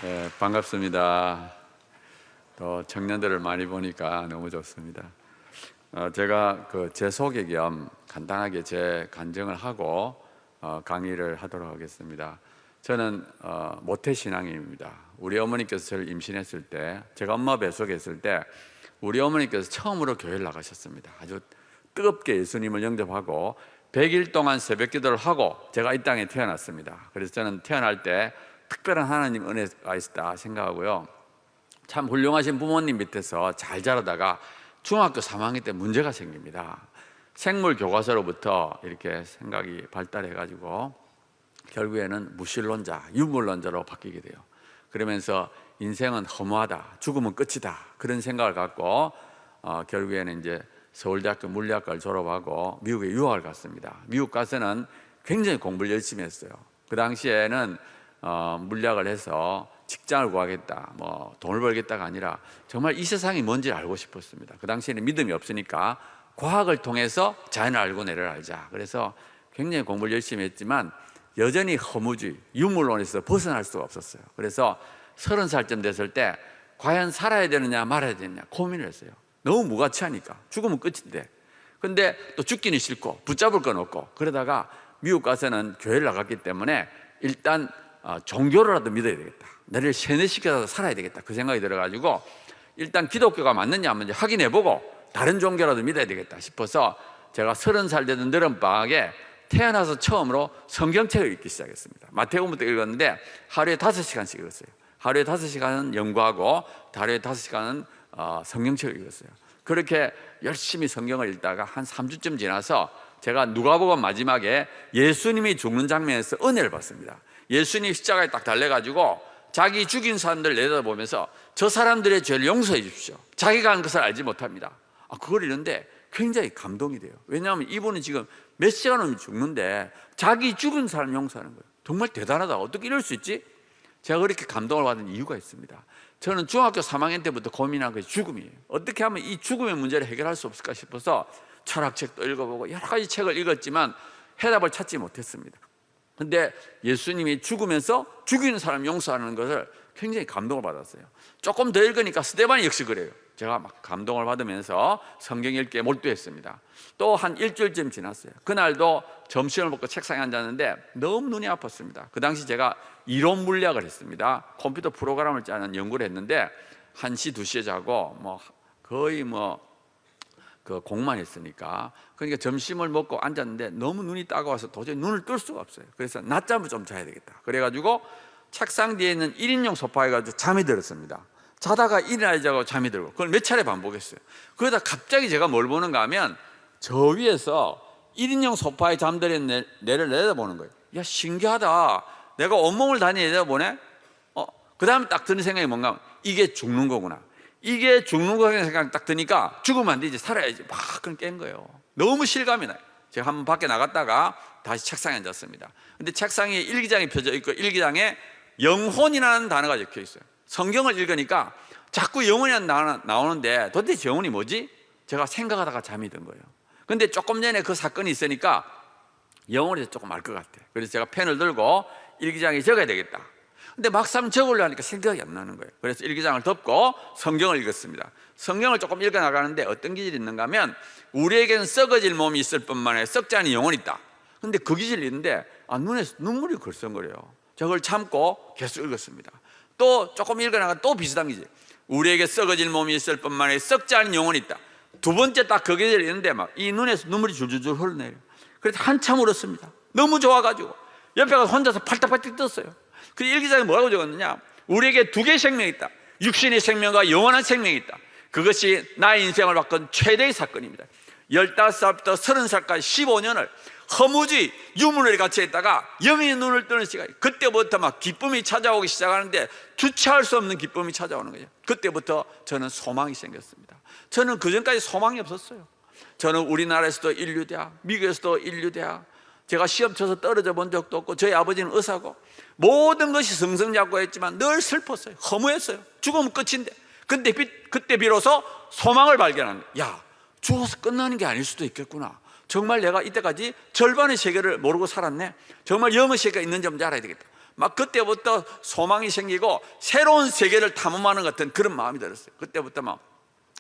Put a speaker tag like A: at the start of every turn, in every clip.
A: 네, 반갑습니다. 또 청년들을 많이 보니까 너무 좋습니다. 제가 제 소개 겸 간단하게 제 간증을 하고 강의를 하도록 하겠습니다. 저는 모태신앙인입니다. 우리 어머니께서 저를 임신했을 때, 제가 엄마 뱃속에 있을 때 우리 어머니께서 처음으로 교회를 나가셨습니다. 아주 뜨겁게 예수님을 영접하고 100일 동안 새벽 기도를 하고 제가 이 땅에 태어났습니다. 그래서 저는 태어날 때 특별한 하나님 은혜가 있다 생각하고요, 참 훌륭하신 부모님 밑에서 잘 자라다가 중학교 3학년 때 문제가 생깁니다. 생물 교과서로부터 이렇게 생각이 발달해가지고 결국에는 무신론자, 유물론자로 바뀌게 돼요. 그러면서 인생은 허무하다, 죽으면 끝이다, 그런 생각을 갖고 결국에는 이제 서울대학교 물리학과를 졸업하고 미국에 유학을 갔습니다. 미국 가서는 굉장히 공부를 열심히 했어요. 그 당시에는 물리학을 해서 직장을 구하겠다, 돈을 벌겠다가 아니라 정말 이 세상이 뭔지 알고 싶었습니다. 그 당시에는 믿음이 없으니까 과학을 통해서 자연을 알고 내를 알자. 그래서 굉장히 공부를 열심히 했지만 여전히 허무주의, 유물론에서 벗어날 수가 없었어요. 그래서 30살쯤 됐을 때 과연 살아야 되느냐 말아야 되느냐 고민을 했어요. 너무 무가치하니까, 죽으면 끝인데. 근데 또 죽기는 싫고 붙잡을 건 없고, 그러다가 미국 가서는 교회를 나갔기 때문에 일단 종교로라도 믿어야 되겠다, 나를 세뇌시켜서 살아야 되겠다, 그 생각이 들어가지고 일단 기독교가 맞느냐 안 맞느냐 확인해보고 다른 종교라도 믿어야 되겠다 싶어서 제가 30살 되던 여름방학에 태어나서 처음으로 성경책을 읽기 시작했습니다. 마태복음부터 읽었는데 하루에 5시간씩 읽었어요. 하루에 5시간은 연구하고 하루에 5시간은 성경책을 읽었어요. 그렇게 열심히 성경을 읽다가 한 3주쯤 지나서 제가 누가복음 마지막에 예수님이 죽는 장면에서 은혜를 받습니다. 예수님이 십자가에 딱 달려가지고 자기 죽인 사람들 내다보면서 저 사람들의 죄를 용서해 주십시오, 자기가 한 것을 알지 못합니다. 그걸 읽는데 굉장히 감동이 돼요. 왜냐하면 이분은 지금 몇 시간 후면 죽는데 자기 죽은 사람 용서하는 거예요. 정말 대단하다, 어떻게 이럴 수 있지? 제가 그렇게 감동을 받은 이유가 있습니다. 저는 중학교 3학년 때부터 고민한 것이 죽음이에요. 어떻게 하면 이 죽음의 문제를 해결할 수 없을까 싶어서 철학책도 읽어보고 여러 가지 책을 읽었지만 해답을 찾지 못했습니다. 근데 예수님이 죽으면서 죽이는 사람 용서하는 것을 굉장히 감동을 받았어요. 조금 더 읽으니까 스데반이 역시 그래요. 제가 막 감동을 받으면서 성경 읽기에 몰두했습니다. 또 한 일주일쯤 지났어요. 그날도 점심을 먹고 책상에 앉았는데 너무 눈이 아팠습니다. 그 당시 제가 이론 물리학을 했습니다. 컴퓨터 프로그램을 짜는 연구를 했는데 1시, 2시에 자고 거의 그 공만 했으니까, 그러니까 점심을 먹고 앉았는데 너무 눈이 따가워서 도저히 눈을 뜰 수가 없어요. 그래서 낮잠을 좀 자야 되겠다, 그래가지고 책상 뒤에 있는 1인용 소파에 가지고 잠이 들었습니다. 자다가 일어나자고 잠이 들고 그걸 몇 차례 반복했어요. 그러다 갑자기 제가 뭘 보는가 하면 저 위에서 1인용 소파에 잠들은 내를 내다보는 거예요. 야, 신기하다, 내가 온몸을 다 내다보네. 그 다음에 딱 드는 생각이 뭔가 하면 이게 죽는 거구나, 이게 죽는 거라는 생각이 딱 드니까 죽으면 안 되지, 살아야지, 막 그런 깬 거예요. 너무 실감이 나요. 제가 한번 밖에 나갔다가 다시 책상에 앉았습니다. 근데 책상에 일기장이 펴져 있고 일기장에 영혼이라는 단어가 적혀 있어요. 성경을 읽으니까 자꾸 영혼이 나오는데 도대체 영혼이 뭐지? 제가 생각하다가 잠이 든 거예요. 근데 조금 전에 그 사건이 있으니까 영혼이 조금 알 것 같아. 그래서 제가 펜을 들고 일기장에 적어야 되겠다. 근데 막상 적으려니까 생각이 안 나는 거예요. 그래서 일기장을 덮고 성경을 읽었습니다. 성경을 조금 읽어 나가는데 어떤 기질이 있는가 하면 우리에게는 썩어질 몸이 있을 뿐만 아니라 썩지 않은 영혼이 있다. 근데 그 기질이 있는데 눈에서 눈물이 글썽거려요. 제가 그걸 참고 계속 읽었습니다. 또 조금 읽어 나가 또 비슷한 기질, 우리에게 썩어질 몸이 있을 뿐만 아니라 썩지 않은 영혼이 있다. 두 번째 딱 그 기질이 있는데 막 이 눈에서 눈물이 줄줄줄 흘러내려요. 그래서 한참 울었습니다. 너무 좋아가지고 옆에 가서 혼자서 팔딱팔딱 떴어요. 그 일기장에 뭐라고 적었느냐, 우리에게 두 개의 생명이 있다. 육신의 생명과 영원한 생명이 있다. 그것이 나의 인생을 바꾼 최대의 사건입니다. 15살부터 30살까지 15년을 허무주의, 유물을 같이 했다가 영의 눈을 뜨는 시간, 그때부터 막 기쁨이 찾아오기 시작하는데 주체할 수 없는 기쁨이 찾아오는 거죠. 그때부터 저는 소망이 생겼습니다. 저는 그전까지 소망이 없었어요. 저는 우리나라에서도 인류대학, 미국에서도 인류대학, 제가 시험 쳐서 떨어져 본 적도 없고, 저희 아버지는 의사고, 모든 것이 승승장구했지만 늘 슬펐어요. 허무했어요. 죽으면 끝인데. 근데 그때 비로소 소망을 발견한 거예요. 야, 죽어서 끝나는 게 아닐 수도 있겠구나. 정말 내가 이때까지 절반의 세계를 모르고 살았네. 정말 영의 세계가 있는지 한번 알아야 되겠다. 막 그때부터 소망이 생기고 새로운 세계를 탐험하는 것 같은 그런 마음이 들었어요. 그때부터 막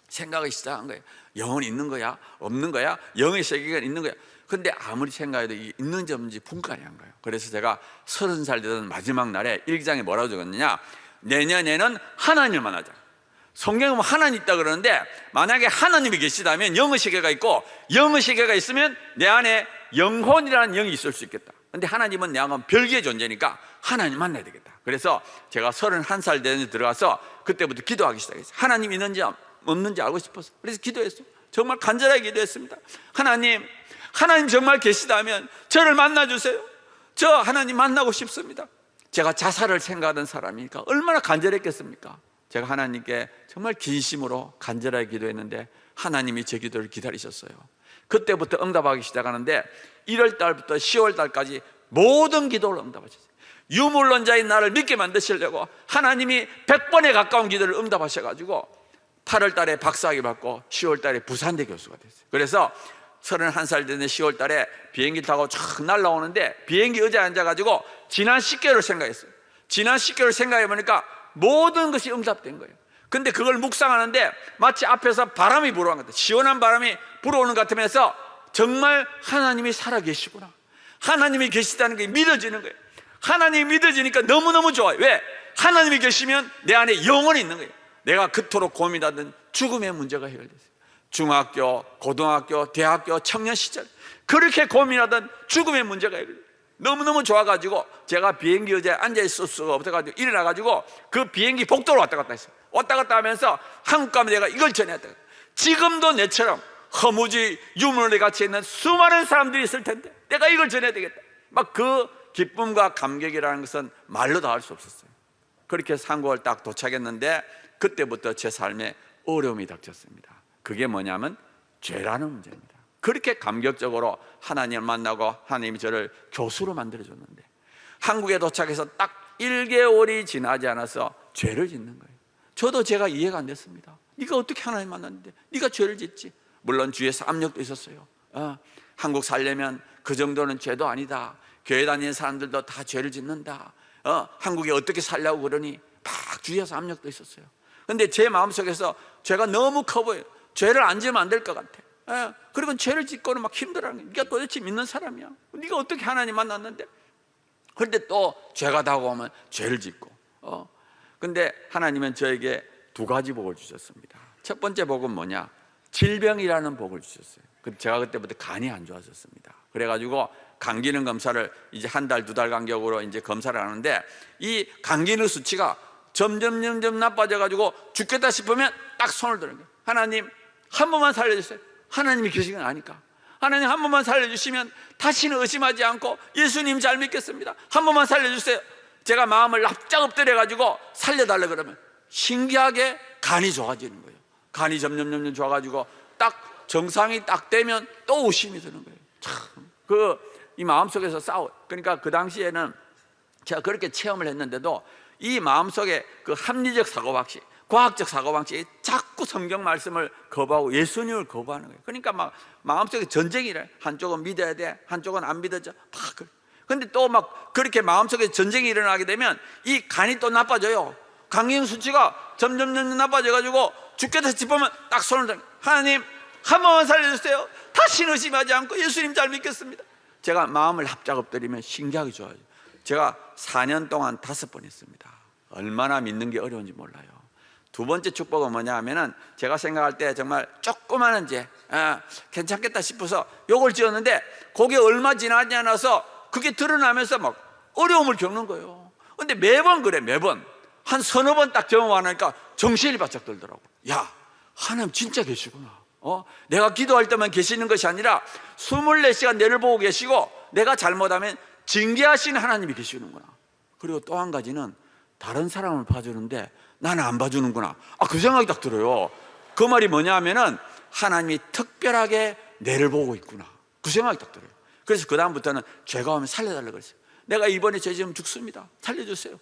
A: 생각이 시작한 거예요. 영은 있는 거야? 없는 거야? 영의 세계가 있는 거야? 근데 아무리 생각해도 있는지 없는지 분간이 안 가요. 그래서 제가 30살 되던 마지막 날에 일기장에 뭐라고 적었느냐, 내년에는 하나님을 만나자. 성경에 보면 하나님 있다 그러는데, 만약에 하나님이 계시다면 영의 세계가 있고, 영의 세계가 있으면 내 안에 영혼이라는 영이 있을 수 있겠다. 근데 하나님은 내 안은 별개의 존재니까 하나님 만나야 되겠다. 그래서 제가 31살 되는 데 들어가서 그때부터 기도하기 시작했어요. 하나님 있는지 없는지 알고 싶어서. 그래서 기도했어요. 정말 간절하게 기도했습니다. 하나님 정말 계시다면 저를 만나주세요. 저 하나님 만나고 싶습니다. 제가 자살을 생각하던 사람이니까 얼마나 간절했겠습니까? 제가 하나님께 정말 진심으로 간절하게 기도했는데 하나님이 제 기도를 기다리셨어요. 그때부터 응답하기 시작하는데 1월 달부터 10월 달까지 모든 기도를 응답하셨어요. 유물론자인 나를 믿게 만드시려고 하나님이 100번에 가까운 기도를 응답하셔가지고 8월 달에 박사학위 받고 10월 달에 부산대 교수가 됐어요. 그래서 31살 되는 10월 달에 비행기 타고 쫙 날아오는데 비행기 의자에 앉아가지고 지난 10개월을 생각했어요. 지난 10개월을 생각해보니까 모든 것이 응답된 거예요. 근데 그걸 묵상하는데 마치 앞에서 바람이 불어오는 것 같아요. 시원한 바람이 불어오는 것 같으면서 정말 하나님이 살아계시구나, 하나님이 계시다는 게 믿어지는 거예요. 하나님이 믿어지니까 너무너무 좋아요. 왜? 하나님이 계시면 내 안에 영혼이 있는 거예요. 내가 그토록 고민하던 죽음의 문제가 해결됐어요. 중학교, 고등학교, 대학교, 청년 시절 그렇게 고민하던 죽음의 문제가 해결됐어요. 너무너무 좋아가지고 제가 비행기 의자에 앉아있을 수가 없어가지고 일어나가지고 그 비행기 복도로 왔다 갔다 했어요. 왔다 갔다 하면서 한국 가면 내가 이걸 전해야 돼. 지금도 내처럼 허무지 유물에 갇혀 있는 수많은 사람들이 있을 텐데 내가 이걸 전해야 되겠다. 막 그 기쁨과 감격이라는 것은 말로 다 할 수 없었어요. 그렇게 해서 한국을 딱 도착했는데 그때부터 제 삶에 어려움이 닥쳤습니다. 그게 뭐냐면 죄라는 문제입니다. 그렇게 감격적으로 하나님을 만나고 하나님이 저를 교수로 만들어줬는데 한국에 도착해서 딱 1개월이 지나지 않아서 죄를 짓는 거예요. 저도 제가 이해가 안 됐습니다. 네가 어떻게 하나님 만났는데 네가 죄를 짓지? 물론 주위에서 압력도 있었어요. 한국 살려면 그 정도는 죄도 아니다. 교회 다니는 사람들도 다 죄를 짓는다. 한국에 어떻게 살려고 그러니 막 주위에서 압력도 있었어요. 근데 제 마음속에서 죄가 너무 커 보여요. 죄를 안 지으면 안 될 것 같아. 그리고 죄를 짓고는 막 힘들어하는 거야. 네가 도대체 믿는 사람이야? 네가 어떻게 하나님 만났는데? 그런데 또 죄가 다가오면 죄를 짓고. 근데 하나님은 저에게 두 가지 복을 주셨습니다. 첫 번째 복은 뭐냐? 질병이라는 복을 주셨어요. 제가 그때부터 간이 안 좋아졌습니다. 그래가지고 간 기능 검사를 이제 한 달, 두 달 간격으로 이제 검사를 하는데 이 간 기능 수치가 점점 나빠져가지고 죽겠다 싶으면 딱 손을 드는 거예요. 하나님 한 번만 살려주세요. 하나님이 계신 건 아니까. 하나님 한 번만 살려주시면 다시는 의심하지 않고 예수님 잘 믿겠습니다. 한 번만 살려주세요. 제가 마음을 납작 엎드려가지고 살려달라 그러면 신기하게 간이 좋아지는 거예요. 간이 점점 좋아가지고 딱 정상이 딱 되면 또 의심이 드는 거예요. 참, 이 마음속에서 싸워. 그러니까 그 당시에는 제가 그렇게 체험을 했는데도 이 마음속에 그 합리적 사고방식, 과학적 사고방식이 자꾸 성경 말씀을 거부하고 예수님을 거부하는 거예요. 그러니까 막 마음속에 전쟁이래. 한쪽은 믿어야 돼, 한쪽은 안 믿어져. 막 그래. 근데 또 막 그렇게 마음속에 전쟁이 일어나게 되면 이 간이 또 나빠져요. 간기능 수치가 점점 나빠져가지고 죽겠다 싶으면 딱 손을 들고 하나님 한 번만 살려주세요. 다시는 의심하지 않고 예수님 잘 믿겠습니다. 제가 마음을 납작 엎드리면 신기하게 좋아요. 제가 4년 동안 5번 했습니다. 얼마나 믿는 게 어려운지 몰라요. 두 번째 축복은 뭐냐 하면은 제가 생각할 때 정말 조그마한 죄 괜찮겠다 싶어서 욕을 지었는데 그게 얼마 지나지 않아서 그게 드러나면서 막 어려움을 겪는 거예요. 근데 매번 그래. 매번 한 서너 번 딱 경험하니까 정신이 바짝 들더라고. 야, 하나님 진짜 계시구나. 내가 기도할 때만 계시는 것이 아니라 24시간 내를 보고 계시고 내가 잘못하면 징계하시는 하나님이 계시는구나. 그리고 또 한 가지는 다른 사람을 봐주는데 나는 안 봐주는구나. 그 생각이 딱 들어요. 그 말이 뭐냐 하면은 하나님이 특별하게 내를 보고 있구나. 그 생각이 딱 들어요. 그래서 그 다음부터는 죄가 오면 살려달라고 그랬어요. 내가 이번에 죄 지으면 죽습니다. 살려주세요.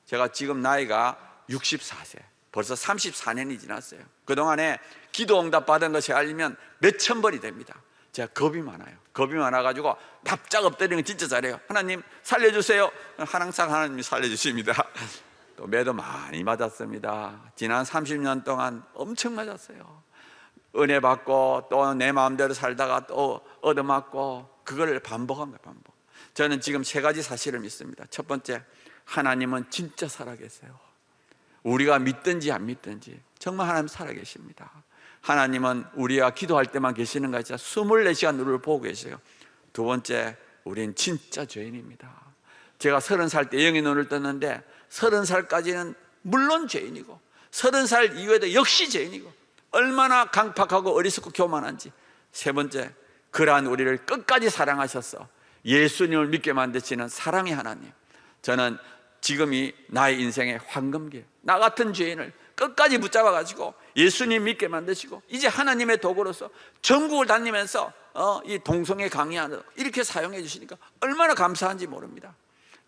A: 제가 지금 나이가 64세. 벌써 34년이 지났어요. 그동안에 기도 응답 받은 것이 알리면 몇천 번이 됩니다. 제가 겁이 많아요. 겁이 많아가지고 납작 엎드리는 거 진짜 잘해요. 하나님 살려주세요. 항상 하나님이 살려주십니다. 또 매도 많이 맞았습니다. 지난 30년 동안 엄청 맞았어요. 은혜 받고 또 내 마음대로 살다가 또 얻어맞고, 그걸 반복한 거예요. 반복. 저는 지금 세 가지 사실을 믿습니다. 첫 번째, 하나님은 진짜 살아계세요. 우리가 믿든지 안 믿든지 정말 하나님 살아계십니다. 하나님은 우리가 기도할 때만 계시는 것이 아니라 24시간 우리를 보고 계세요. 두 번째, 우리는 진짜 죄인입니다. 제가 30살 때 영의 눈을 떴는데 30살까지는 물론 죄인이고 30살 이후에도 역시 죄인이고, 얼마나 강팍하고 어리석고 교만한지. 세 번째, 그러한 우리를 끝까지 사랑하셔서 예수님을 믿게 만드시는 사랑의 하나님. 저는 지금이 나의 인생의 황금기예요. 나 같은 죄인을 끝까지 붙잡아가지고 예수님 믿게 만드시고, 이제 하나님의 도구로서 전국을 다니면서 이 동성애 강의하는 이렇게 사용해 주시니까 얼마나 감사한지 모릅니다.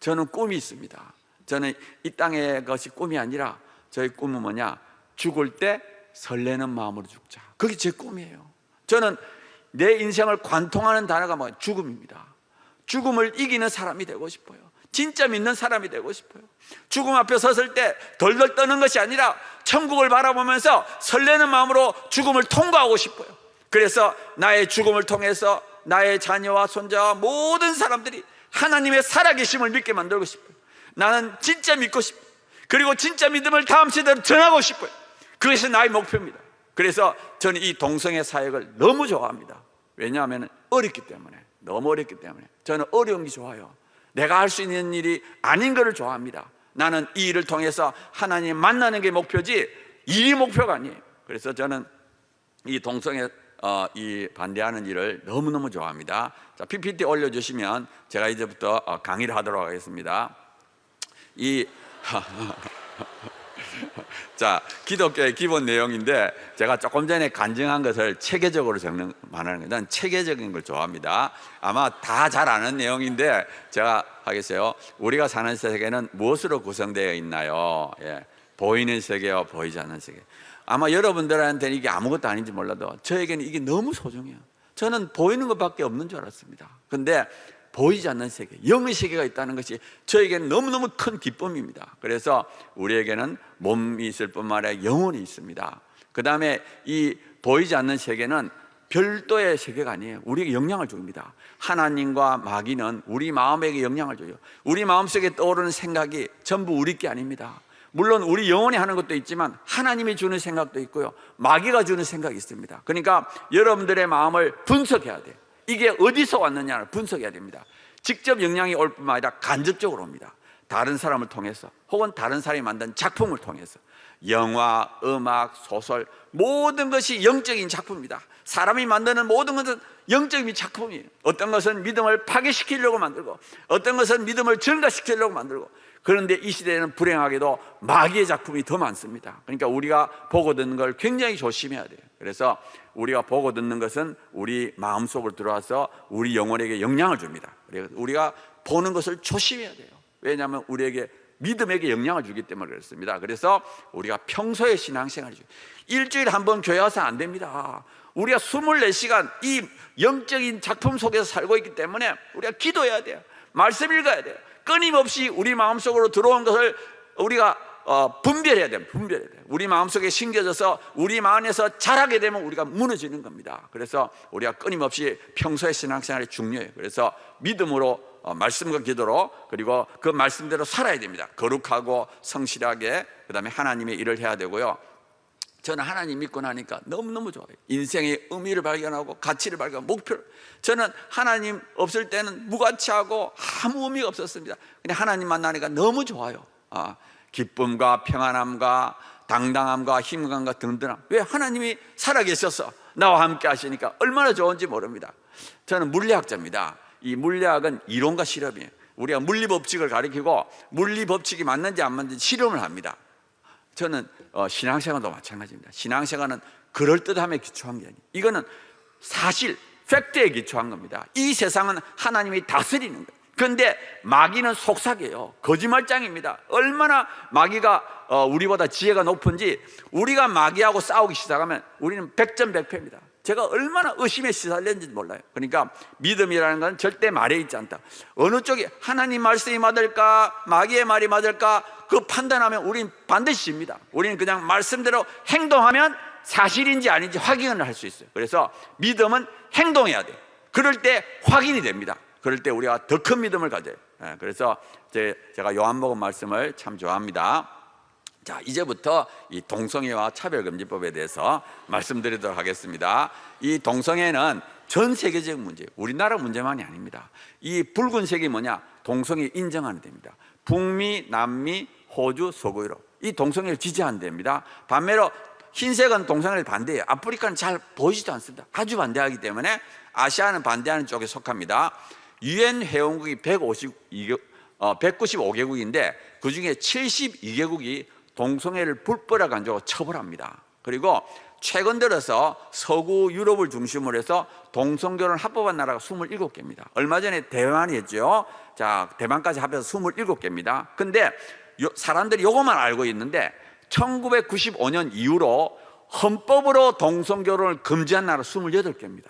A: 저는 꿈이 있습니다. 저는 이 땅의 것이 꿈이 아니라, 저의 꿈은 뭐냐? 죽을 때 설레는 마음으로 죽자. 그게 제 꿈이에요. 저는 내 인생을 관통하는 단어가 뭐예요? 죽음입니다. 죽음을 이기는 사람이 되고 싶어요. 진짜 믿는 사람이 되고 싶어요. 죽음 앞에 섰을 때 덜덜 떠는 것이 아니라 천국을 바라보면서 설레는 마음으로 죽음을 통과하고 싶어요. 그래서 나의 죽음을 통해서 나의 자녀와 손자와 모든 사람들이 하나님의 살아계심을 믿게 만들고 싶어요. 나는 진짜 믿고 싶어요. 그리고 진짜 믿음을 다음 세대로 전하고 싶어요. 그것이 나의 목표입니다. 그래서 저는 이 동성애 사역을 너무 좋아합니다. 왜냐하면 어렵기 때문에, 너무 어렵기 때문에. 저는 어려운 게 좋아요. 내가 할 수 있는 일이 아닌 것을 좋아합니다. 나는 이 일을 통해서 하나님 만나는 게 목표지 일이 목표가 아니에요. 그래서 저는 이 동성애 이 반대하는 일을 너무너무 좋아합니다. 자, PPT 올려주시면 제가 이제부터 강의를 하도록 하겠습니다. 자, 기독교의 기본 내용인데, 제가 조금 전에 간증한 것을 체계적으로 말하는 거예요. 난 체계적인 걸 좋아합니다. 아마 다 잘 아는 내용인데 제가 하겠어요. 우리가 사는 세계는 무엇으로 구성되어 있나요? 예, 보이는 세계와 보이지 않는 세계. 아마 여러분들한테는 이게 아무것도 아닌지 몰라도 저에게는 이게 너무 소중해요. 저는 보이는 것밖에 없는 줄 알았습니다. 근데 보이지 않는 세계, 영의 세계가 있다는 것이 저에게는 너무너무 큰 기쁨입니다. 그래서 우리에게는 몸이 있을 뿐만 아니라 영혼이 있습니다. 그 다음에 이 보이지 않는 세계는 별도의 세계가 아니에요. 우리에게 영향을 줍니다. 하나님과 마귀는 우리 마음에게 영향을 줘요. 우리 마음속에 떠오르는 생각이 전부 우리 게 아닙니다. 물론 우리 영혼이 하는 것도 있지만 하나님이 주는 생각도 있고요, 마귀가 주는 생각이 있습니다. 그러니까 여러분들의 마음을 분석해야 돼요. 이게 어디서 왔느냐를 분석해야 됩니다. 직접 영향이 올 뿐만 아니라 간접적으로 옵니다. 다른 사람을 통해서, 혹은 다른 사람이 만든 작품을 통해서. 영화, 음악, 소설, 모든 것이 영적인 작품입니다. 사람이 만드는 모든 것은 영적인 작품이에요. 어떤 것은 믿음을 파괴시키려고 만들고, 어떤 것은 믿음을 증가시키려고 만들고. 그런데 이 시대에는 불행하게도 마귀의 작품이 더 많습니다. 그러니까 우리가 보고 듣는 걸 굉장히 조심해야 돼요. 그래서 우리가 보고 듣는 것은 우리 마음속으로 들어와서 우리 영혼에게 영향을 줍니다. 우리가 보는 것을 조심해야 돼요. 왜냐하면 우리에게 믿음에게 영향을 주기 때문에 그렇습니다. 그래서 우리가 평소에 신앙생활을 해줘요. 일주일에 한 번 교회 와서 안 됩니다. 우리가 24시간 이 영적인 작품 속에서 살고 있기 때문에 우리가 기도해야 돼요. 말씀 읽어야 돼요. 끊임없이 우리 마음속으로 들어온 것을 우리가 분별해야 돼요. 분별해야 돼요. 우리 마음속에 심겨져서 우리 마음에서 자라게 되면 우리가 무너지는 겁니다. 그래서 우리가 끊임없이 평소의 신앙생활이 중요해요. 그래서 믿음으로, 말씀과 기도로, 그리고 그 말씀대로 살아야 됩니다. 거룩하고 성실하게, 그 다음에 하나님의 일을 해야 되고요. 저는 하나님 믿고 나니까 너무너무 좋아요. 인생의 의미를 발견하고 가치를 발견하고 목표를. 저는 하나님 없을 때는 무가치하고 아무 의미가 없었습니다. 근데 하나님 만나니까 너무 좋아요. 기쁨과 평안함과 당당함과 힘감과 든든함. 왜? 하나님이 살아계셔서 나와 함께 하시니까 얼마나 좋은지 모릅니다. 저는 물리학자입니다. 이 물리학은 이론과 실험이에요. 우리가 물리법칙을 가리키고 물리법칙이 맞는지 안 맞는지 실험을 합니다. 저는 신앙생활도 마찬가지입니다. 신앙생활은 그럴듯함에 기초한 게 아니에요. 이거는 사실, 팩트에 기초한 겁니다. 이 세상은 하나님이 다스리는 거예요. 그런데 마귀는 속삭여요. 거짓말장입니다. 얼마나 마귀가 우리보다 지혜가 높은지, 우리가 마귀하고 싸우기 시작하면 우리는 100점 100패입니다. 제가 얼마나 의심에 시달렸는지 몰라요. 그러니까 믿음이라는 건 절대 말에 있지 않다. 어느 쪽이 하나님 말씀이 맞을까 마귀의 말이 맞을까 그 판단하면 우린 반드시 집니다. 우리는 그냥 말씀대로 행동하면 사실인지 아닌지 확인을 할 수 있어요. 그래서 믿음은 행동해야 돼요. 그럴 때 확인이 됩니다. 그럴 때 우리가 더 큰 믿음을 가져요. 그래서 제가 요한복음 말씀을 참 좋아합니다. 자, 이제부터 이 동성애와 차별금지법에 대해서 말씀드리도록 하겠습니다. 이 동성애는 전 세계적 문제, 우리나라 문제만이 아닙니다. 이 붉은색이 뭐냐? 동성애 인정하는 데입니다. 북미, 남미, 호주, 서구 유럽 이 동성애를 지지하는 데입니다. 반면에 흰색은 동성애를 반대해요. 아프리카는 잘 보이지도 않습니다. 아주 반대하기 때문에 아시아는 반대하는 쪽에 속합니다. 유엔 회원국이 195개국인데 그중에 72개국이 동성애를 불법으로 가지고 처벌합니다. 그리고 최근 들어서 서구 유럽을 중심으로 해서 동성결혼 합법한 나라가 27개입니다. 얼마 전에 대만이 했죠. 자, 대만까지 합해서 27개입니다. 근데 사람들이 이것만 알고 있는데 1995년 이후로 헌법으로 동성결혼을 금지한 나라 28개입니다.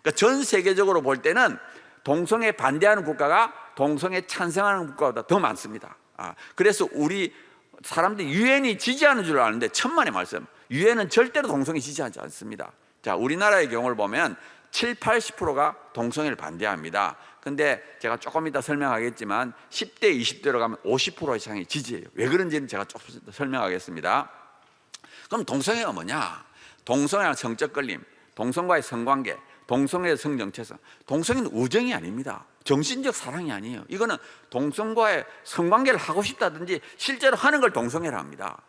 A: 그러니까 전 세계적으로 볼 때는 동성애 반대하는 국가가 동성애 찬성하는 국가보다 더 많습니다. 그래서 우리 사람들이 유엔이 지지하는 줄 아는데 천만의 말씀, 유엔은 절대로 동성애 지지하지 않습니다. 자, 우리나라의 경우를 보면 70~80%가 동성애를 반대합니다. 근데 제가 조금 이따 설명하겠지만 10대, 20대로 가면 50% 이상이 지지해요. 왜 그런지는 제가 조금 더 설명하겠습니다. 그럼 동성애가 뭐냐? 동성애는 성적 끌림, 동성과의 성관계, 동성애의 성정체성. 동성애는 우정이 아닙니다. 정신적 사랑이 아니에요. 이거는 동성과의 성관계를 하고 싶다든지 실제로 하는 걸 동성애라 합니다.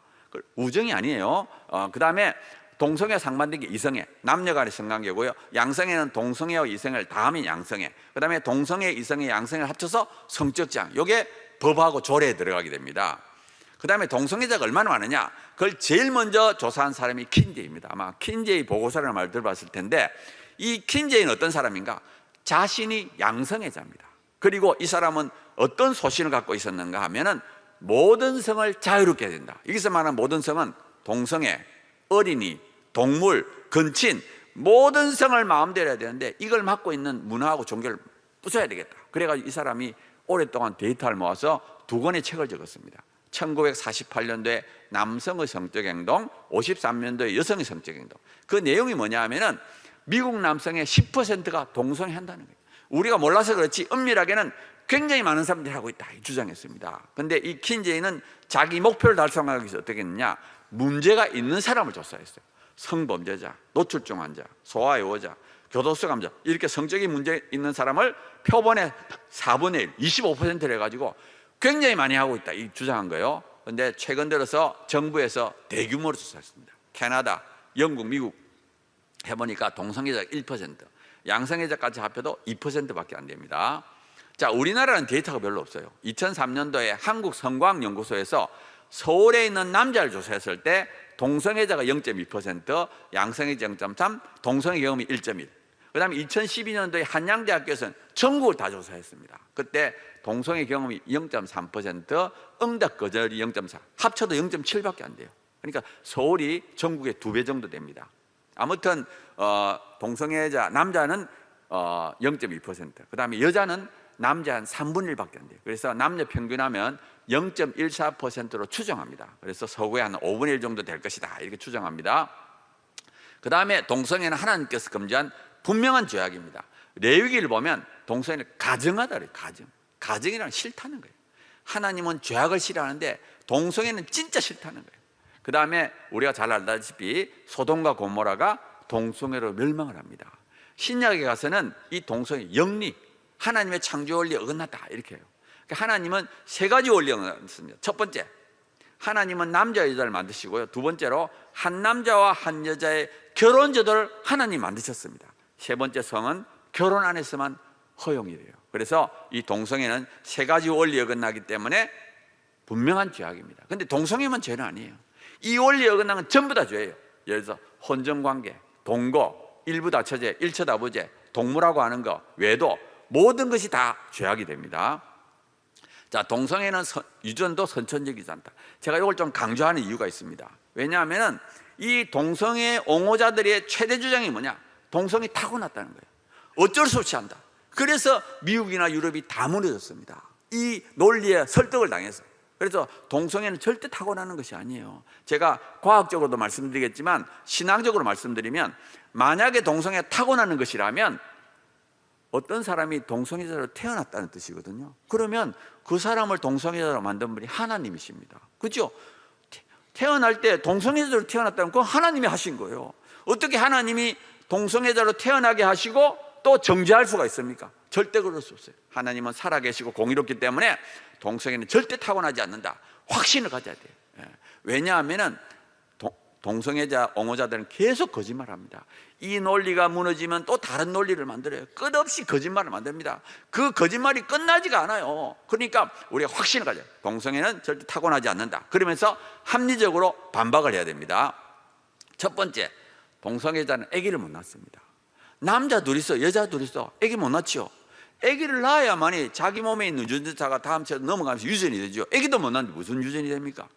A: 우정이 아니에요. 그 다음에 동성애 상반된 게 이성애, 남녀 간의 성관계고요. 양성애는 동성애와 이성애를 다 하면 양성애. 그 다음에 동성애, 이성애, 양성애를 합쳐서 성적 지향. 이게 법하고 조례에 들어가게 됩니다. 그 다음에 동성애자가 얼마나 많으냐? 그걸 제일 먼저 조사한 사람이 킨제이입니다. 아마 킨제이 보고서라는 말 들어봤을 텐데 이 킨제이는 어떤 사람인가? 자신이 양성애자입니다. 그리고 이 사람은 어떤 소신을 갖고 있었는가 하면은 모든 성을 자유롭게 해야 된다. 여기서 말하는 모든 성은 동성애, 어린이, 동물, 근친 모든 성을 마음대로 해야 되는데 이걸 맡고 있는 문화하고 종교를 부숴야 되겠다. 그래가지고 이 사람이 오랫동안 데이터를 모아서 2권의 책을 적었습니다. 1948년도에 남성의 성적 행동, 53년도에 여성의 성적 행동. 그 내용이 뭐냐 하면은 미국 남성의 10%가 동성애 한다는 거예요. 우리가 몰라서 그렇지 엄밀하게는 굉장히 많은 사람들이 하고 있다 주장했습니다. 그런데 이 킨제이는 자기 목표를 달성하기 위해서 어떻게 했느냐? 문제가 있는 사람을 조사했어요. 성범죄자, 노출증 환자, 소아요자, 교도소 감자 이렇게 성적인 문제 있는 사람을 표본의 4분의 1, 25%를 해가지고 굉장히 많이 하고 있다 이 주장한 거예요. 그런데 최근 들어서 정부에서 대규모로 조사했습니다. 캐나다, 영국, 미국 해보니까 동성애자가 1%, 양성애자까지 합해도 2%밖에 안 됩니다. 자, 우리나라는 데이터가 별로 없어요. 2003년도에 한국성과학연구소에서 서울에 있는 남자를 조사했을 때 동성애자가 0.2%, 양성애자 0.3, 동성애 경험이 1.1. 그 다음에 2012년도에 한양대학교에서는 전국을 다 조사했습니다. 그때 동성애 경험이 0.3%, 응답 거절이 0.4, 합쳐도 0.7밖에 안 돼요. 그러니까 서울이 전국의 2배 정도 됩니다. 아무튼 동성애자 남자는 0.2%, 그 다음에 여자는 남자 한 3분의 1밖에 안 돼요. 그래서 남녀 평균하면 0.14%로 추정합니다. 그래서 서구의 한 5분의 1 정도 될 것이다 이렇게 추정합니다. 그 다음에 동성애는 하나님께서 금지한 분명한 죄악입니다. 레위기를 보면 동성애를 가증하다 그래요. 가증이란 싫다는 거예요. 하나님은 죄악을 싫어하는데 동성애는 진짜 싫다는 거예요. 그 다음에 우리가 잘 알다시피 소돔과 고모라가 동성애로 멸망을 합니다. 신약에 가서는 이 동성애 영리, 하나님의 창조 원리에 어긋났다 이렇게 해요. 하나님은 3가지 원리가 어긋났습니다. 첫 번째, 하나님은 남자 여자를 만드시고요. 두 번째로 한 남자와 한 여자의 결혼 제도를 하나님 만드셨습니다. 세 번째, 성은 결혼 안에서만 허용이래요. 그래서 이 동성애는 3가지 원리에 어긋나기 때문에 분명한 죄악입니다. 그런데 동성애만 죄는 아니에요. 이 원리에 어긋난 건 전부 다 죄예요. 예를 들어서 혼전관계, 동거, 일부 다처제, 일처다부제, 동물하고 하는 거, 외도 모든 것이 다 죄악이 됩니다. 자, 동성애는 유전도 선천적이지 않다. 제가 이걸 좀 강조하는 이유가 있습니다. 왜냐하면 이 동성애 옹호자들의 최대 주장이 뭐냐? 동성애 타고났다는 거예요. 어쩔 수 없이 한다. 그래서 미국이나 유럽이 다 무너졌습니다. 이 논리에 설득을 당해서. 그래서 동성애는 절대 타고나는 것이 아니에요. 제가 과학적으로도 말씀드리겠지만 신앙적으로 말씀드리면, 만약에 동성애가 타고나는 것이라면 어떤 사람이 동성애자로 태어났다는 뜻이거든요. 그러면 그 사람을 동성애자로 만든 분이 하나님이십니다. 그렇죠? 태어날 때 동성애자로 태어났다면 그건 하나님이 하신 거예요. 어떻게 하나님이 동성애자로 태어나게 하시고 또 정죄할 수가 있습니까? 절대 그럴 수 없어요. 하나님은 살아계시고 공의롭기 때문에 동성애는 절대 타고나지 않는다, 확신을 가져야 돼요. 왜냐하면 동성애자, 옹호자들은 계속 거짓말합니다. 이 논리가 무너지면 또 다른 논리를 만들어요. 끝없이 거짓말을 만듭니다. 그 거짓말이 끝나지가 않아요. 그러니까 우리가 확신을 가져요. 동성애는 절대 타고나지 않는다. 그러면서 합리적으로 반박을 해야 됩니다. 첫 번째, 동성애자는 아기를 못 낳습니다. 남자 둘이서 여자 둘이서 아기 못 낳죠. 아기를 낳아야만이 자기 몸에 있는 유전자가 다음 세대 넘어가면서 유전이 되죠. 아기도 못 낳는데 무슨 유전이 됩니까?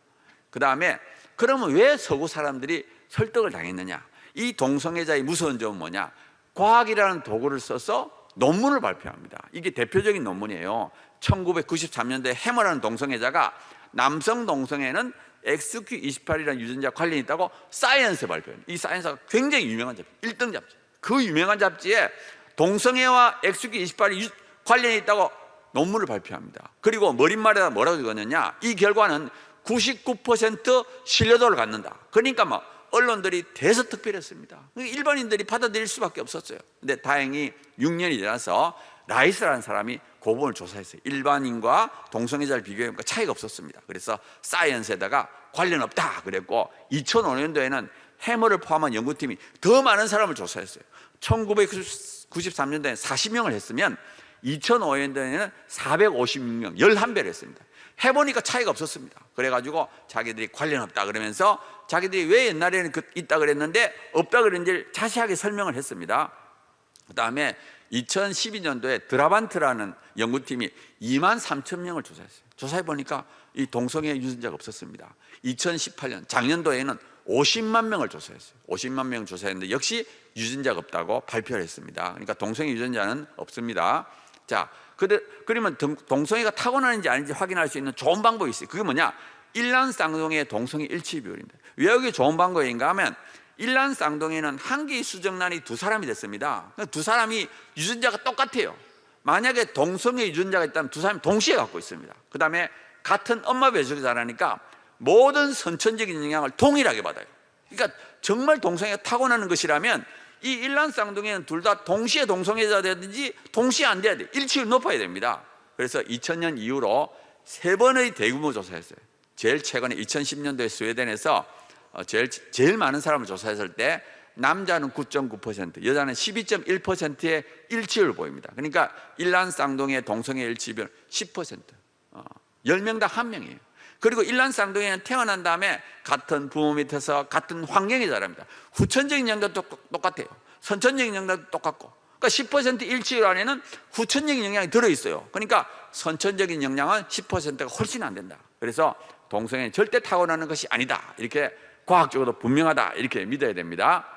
A: 그 다음에, 그러면 왜 서구 사람들이 설득을 당했느냐? 이 동성애자의 무서운 점은 뭐냐? 과학이라는 도구를 써서 논문을 발표합니다. 이게 대표적인 논문이에요. 1993년도에 해머라는 동성애자가 남성 동성애는 XQ28이라는 유전자 관련이 있다고 사이언스에 발표해요. 이 사이언스가 굉장히 유명한 잡지, 1등 잡지. 그 유명한 잡지에 동성애와 XQ28이 관련이 있다고 논문을 발표합니다. 그리고 머릿말에다 뭐라고 적었느냐? 이 결과는 99% 신뢰도를 갖는다. 그러니까 막 언론들이 대서특필했습니다. 일반인들이 받아들일 수밖에 없었어요. 근데 다행히 6년이 지나서 라이스라는 사람이 고본을 조사했어요. 일반인과 동성애자를 비교해보니까 차이가 없었습니다. 그래서 사이언스에다가 관련 없다 그랬고, 2005년도에는 해머를 포함한 연구팀이 더 많은 사람을 조사했어요. 1993년도에 40명을 했으면 2005년도에는 456명, 11배를 했습니다. 해보니까 차이가 없었습니다. 그래가지고 자기들이 관련 없다 그러면서 자기들이 왜 옛날에는 있다 그랬는데 없다 그랬는지 자세하게 설명을 했습니다. 그 다음에 2012년도에 드라반트라는 연구팀이 23,000명을 조사했어요. 조사해보니까 이 동성애 유전자가 없었습니다. 2018년 작년도에는 50만 명을 조사했어요. 50만 명 조사했는데 역시 유전자가 없다고 발표를 했습니다. 그러니까 동성애 유전자는 없습니다. 자, 그러면 동성애가 타고나는지 아닌지 확인할 수 있는 좋은 방법이 있어요. 그게 뭐냐? 일란쌍둥이의 동성애 일치 비율입니다. 왜 이게 좋은 방법인가 하면, 일란쌍둥이는 한 개의 수정란이 두 사람이 됐습니다. 두 사람이 유전자가 똑같아요. 만약에 동성애 유전자가 있다면 두 사람이 동시에 갖고 있습니다. 그 다음에 같은 엄마 뱃속에 자라니까 모든 선천적인 영향을 동일하게 받아요. 그러니까 정말 동성애가 타고나는 것이라면 이 일란쌍둥이는 둘 다 동시에 동성애자 되든지 동시에 안 돼야 돼요. 일치율 높아야 됩니다. 그래서 2000년 이후로 3번의 대규모 조사했어요. 제일 최근에 2010년도에 스웨덴에서 제일 많은 사람을 조사했을 때 남자는 9.9%, 여자는 12.1%의 일치율을 보입니다. 그러니까 일란쌍둥이의 동성애 일치율은 10%, 10명당 1명이에요. 그리고 일란쌍둥이는 태어난 다음에 같은 부모 밑에서 같은 환경에 자랍니다. 후천적인 영향도 똑같아요. 선천적인 영향도 똑같고. 그러니까 10% 일치율 안에는 후천적인 영향이 들어있어요. 그러니까 선천적인 영향은 10%가 훨씬 안 된다. 그래서 동성애는 절대 타고나는 것이 아니다, 이렇게 과학적으로 분명하다, 이렇게 믿어야 됩니다.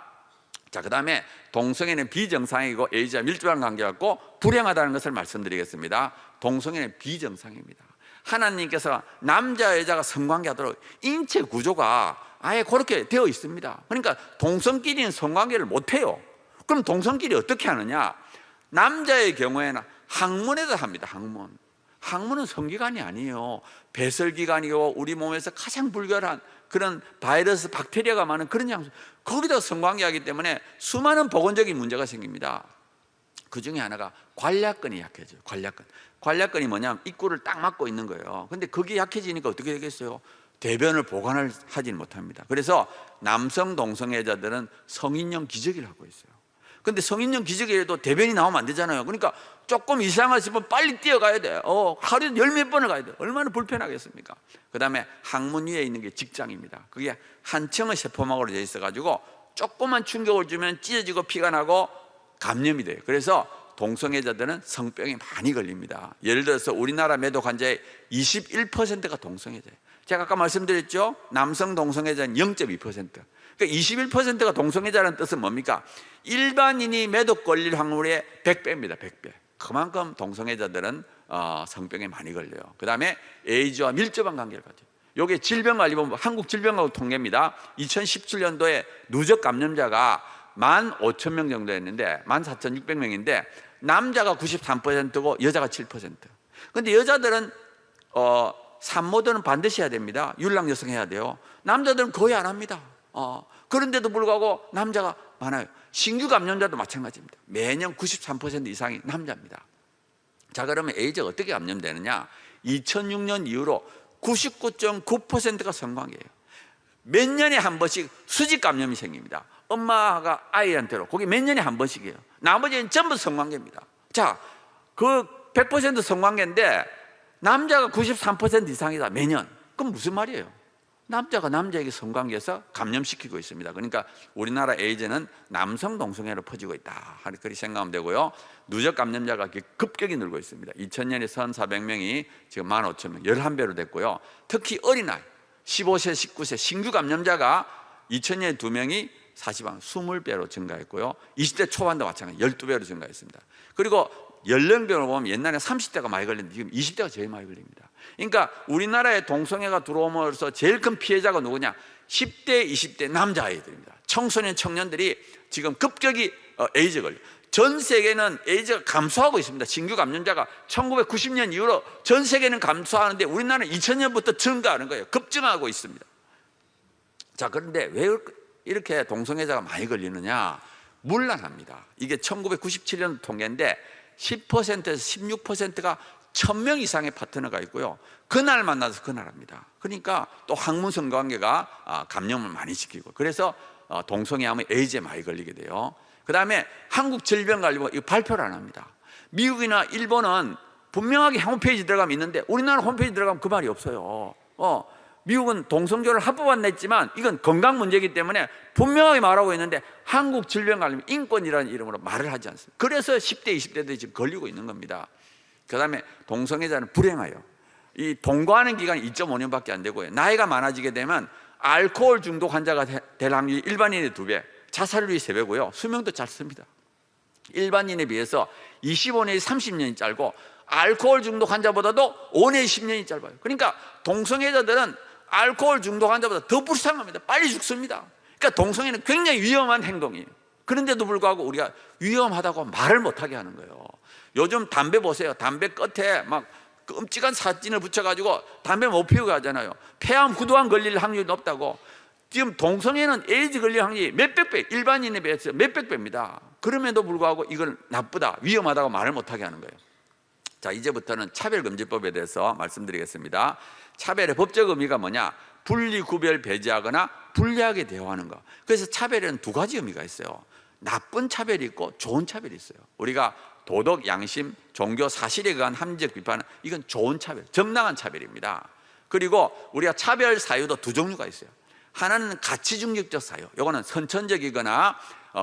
A: 자, 그 다음에 동성애는 비정상이고 에이즈와 밀접한 관계가 있고 불행하다는 것을 말씀드리겠습니다. 동성애는 비정상입니다. 하나님께서 남자 여자가 성관계하도록 인체 구조가 아예 그렇게 되어 있습니다. 그러니까 동성끼리는 성관계를 못해요. 그럼 동성끼리 어떻게 하느냐? 남자의 경우에는 항문에서 합니다. 항문은 성기관이 아니에요. 배설기관이고 우리 몸에서 가장 불결한 그런 바이러스, 박테리아가 많은 그런 장소, 거기다 성관계하기 때문에 수많은 보건적인 문제가 생깁니다. 그 중에 하나가 관략근이 약해져요. 관략근이 뭐냐면 입구를 딱 막고 있는 거예요. 근데 그게 약해지니까 어떻게 되겠어요? 대변을 보관을 하지 못합니다. 그래서 남성 동성애자들은 성인용 기저귀를 하고 있어요. 근데 성인용 기저귀에도 대변이 나오면 안 되잖아요. 그러니까 조금 이상하시면 빨리 뛰어가야 돼요. 하루에 10몇 번을 가야 돼요. 얼마나 불편하겠습니까? 그 다음에 항문 위에 있는 게 직장입니다. 그게 한 층의 세포막으로 되어 있어가지고 조금만 충격을 주면 찢어지고 피가 나고 감염이 돼요. 그래서 동성애자들은 성병에 많이 걸립니다. 예를 들어서 우리나라 매독 환자의 21%가 동성애자예요. 제가 아까 말씀드렸죠? 남성 동성애자는 0.2%. 그러니까 21%가 동성애자라는 뜻은 뭡니까? 일반인이 매독 걸릴 확률의 100배입니다. 100배. 그만큼 동성애자들은 성병에 많이 걸려요. 그 다음에 에이즈와 밀접한 관계를 가져요. 이게 질병관리본부 한국질병관리 통계입니다. 2017년도에 누적 감염자가 15,000명 정도 했는데 14,600명인데 남자가 93%고 여자가 7%. 근데 여자들은 산모들은 반드시 해야 됩니다. 율랑 여성 해야 돼요. 남자들은 거의 안 합니다. 그런데도 불구하고 남자가 많아요. 신규 감염자도 마찬가지입니다. 매년 93% 이상이 남자입니다. 자, 그러면 에이즈가 어떻게 감염되느냐? 2006년 이후로 99.9%가 성관계예요. 몇 년에 한 번씩 수직 감염이 생깁니다. 엄마가 아이한테로. 그게 몇 년에 한 번씩이에요. 나머지는 전부 성관계입니다. 자, 그 100% 성관계인데 남자가 93% 이상이다 매년. 그럼 무슨 말이에요? 남자가 남자에게 성관계에서 감염시키고 있습니다. 그러니까 우리나라 에이즈는 남성 동성애로 퍼지고 있다, 그렇게 생각하면 되고요. 누적 감염자가 급격히 늘고 있습니다. 2000년에 1,400명이 지금 15,000명, 11배로 됐고요. 특히 어린아이 15세, 19세 신규 감염자가 2000년에 2명이 20배로 증가했고요. 20대 초반도 마찬가지 12배로 증가했습니다. 그리고 연령별로 보면 옛날에 30대가 많이 걸렸는데 지금 20대가 제일 많이 걸립니다. 그러니까 우리나라에 동성애가 들어오면서 제일 큰 피해자가 누구냐? 10대, 20대 남자아이들입니다. 청소년, 청년들이 지금 급격히 에이즈 걸려요. 전 세계는 에이즈가 감소하고 있습니다. 신규 감염자가 1990년 이후로 전 세계는 감소하는데 우리나라는 2000년부터 증가하는 거예요. 급증하고 있습니다. 자, 그런데 왜 이렇게 동성애자가 많이 걸리느냐? 문란합니다. 이게 1997년 통계인데 10%에서 16%가 1000명 이상의 파트너가 있고요. 그날 만나서 그날 합니다. 그러니까 또 학문 성관계가 감염을 많이 시키고, 그래서 동성애하면 에이즈에 많이 걸리게 돼요. 그 다음에 한국질병관리본부 이거 발표를 안 합니다. 미국이나 일본은 분명하게 홈페이지 들어가면 있는데 우리나라 홈페이지 들어가면 그 말이 없어요. 미국은 동성교를 합법화 냈지만 이건 건강 문제이기 때문에 분명하게 말하고 있는데 한국질병관리본부 인권이라는 이름으로 말을 하지 않습니다. 그래서 10대, 20대들이 지금 걸리고 있는 겁니다. 그 다음에 동성애자는 불행해요. 이 동거하는 기간이 2.5년밖에 안 되고요. 나이가 많아지게 되면 알코올 중독 환자가 될 확률이 일반인의 2배, 자살률이 3배고요. 수명도 짧습니다. 일반인에 비해서 25년이 30년이 짧고 알코올 중독 환자보다도 5년이 10년이 짧아요. 그러니까 동성애자들은 알코올 중독 환자보다 더 불쌍합니다. 빨리 죽습니다. 그러니까 동성애는 굉장히 위험한 행동이에요. 그런데도 불구하고 우리가 위험하다고 말을 못하게 하는 거예요. 요즘 담배 보세요. 담배 끝에 막 끔찍한 사진을 붙여가지고 담배 못 피우게 하잖아요. 폐암, 후두암 걸릴 확률이 높다고. 지금 동성애는 에이즈 걸릴 확률이 몇백 배, 일반인에 비해서 몇백 배입니다. 그럼에도 불구하고 이걸 나쁘다, 위험하다고 말을 못하게 하는 거예요. 자, 이제부터는 차별금지법에 대해서 말씀드리겠습니다. 차별의 법적 의미가 뭐냐? 분리, 구별, 배제하거나 불리하게 대우하는 것. 그래서 차별에는 2가지 의미가 있어요. 나쁜 차별이 있고 좋은 차별이 있어요. 우리가 도덕, 양심, 종교, 사실에 의한 합리적 비판은 이건 좋은 차별, 정당한 차별입니다. 그리고 우리가 차별 사유도 2종류가 있어요. 하나는 가치중립적 사유, 이거는 선천적이거나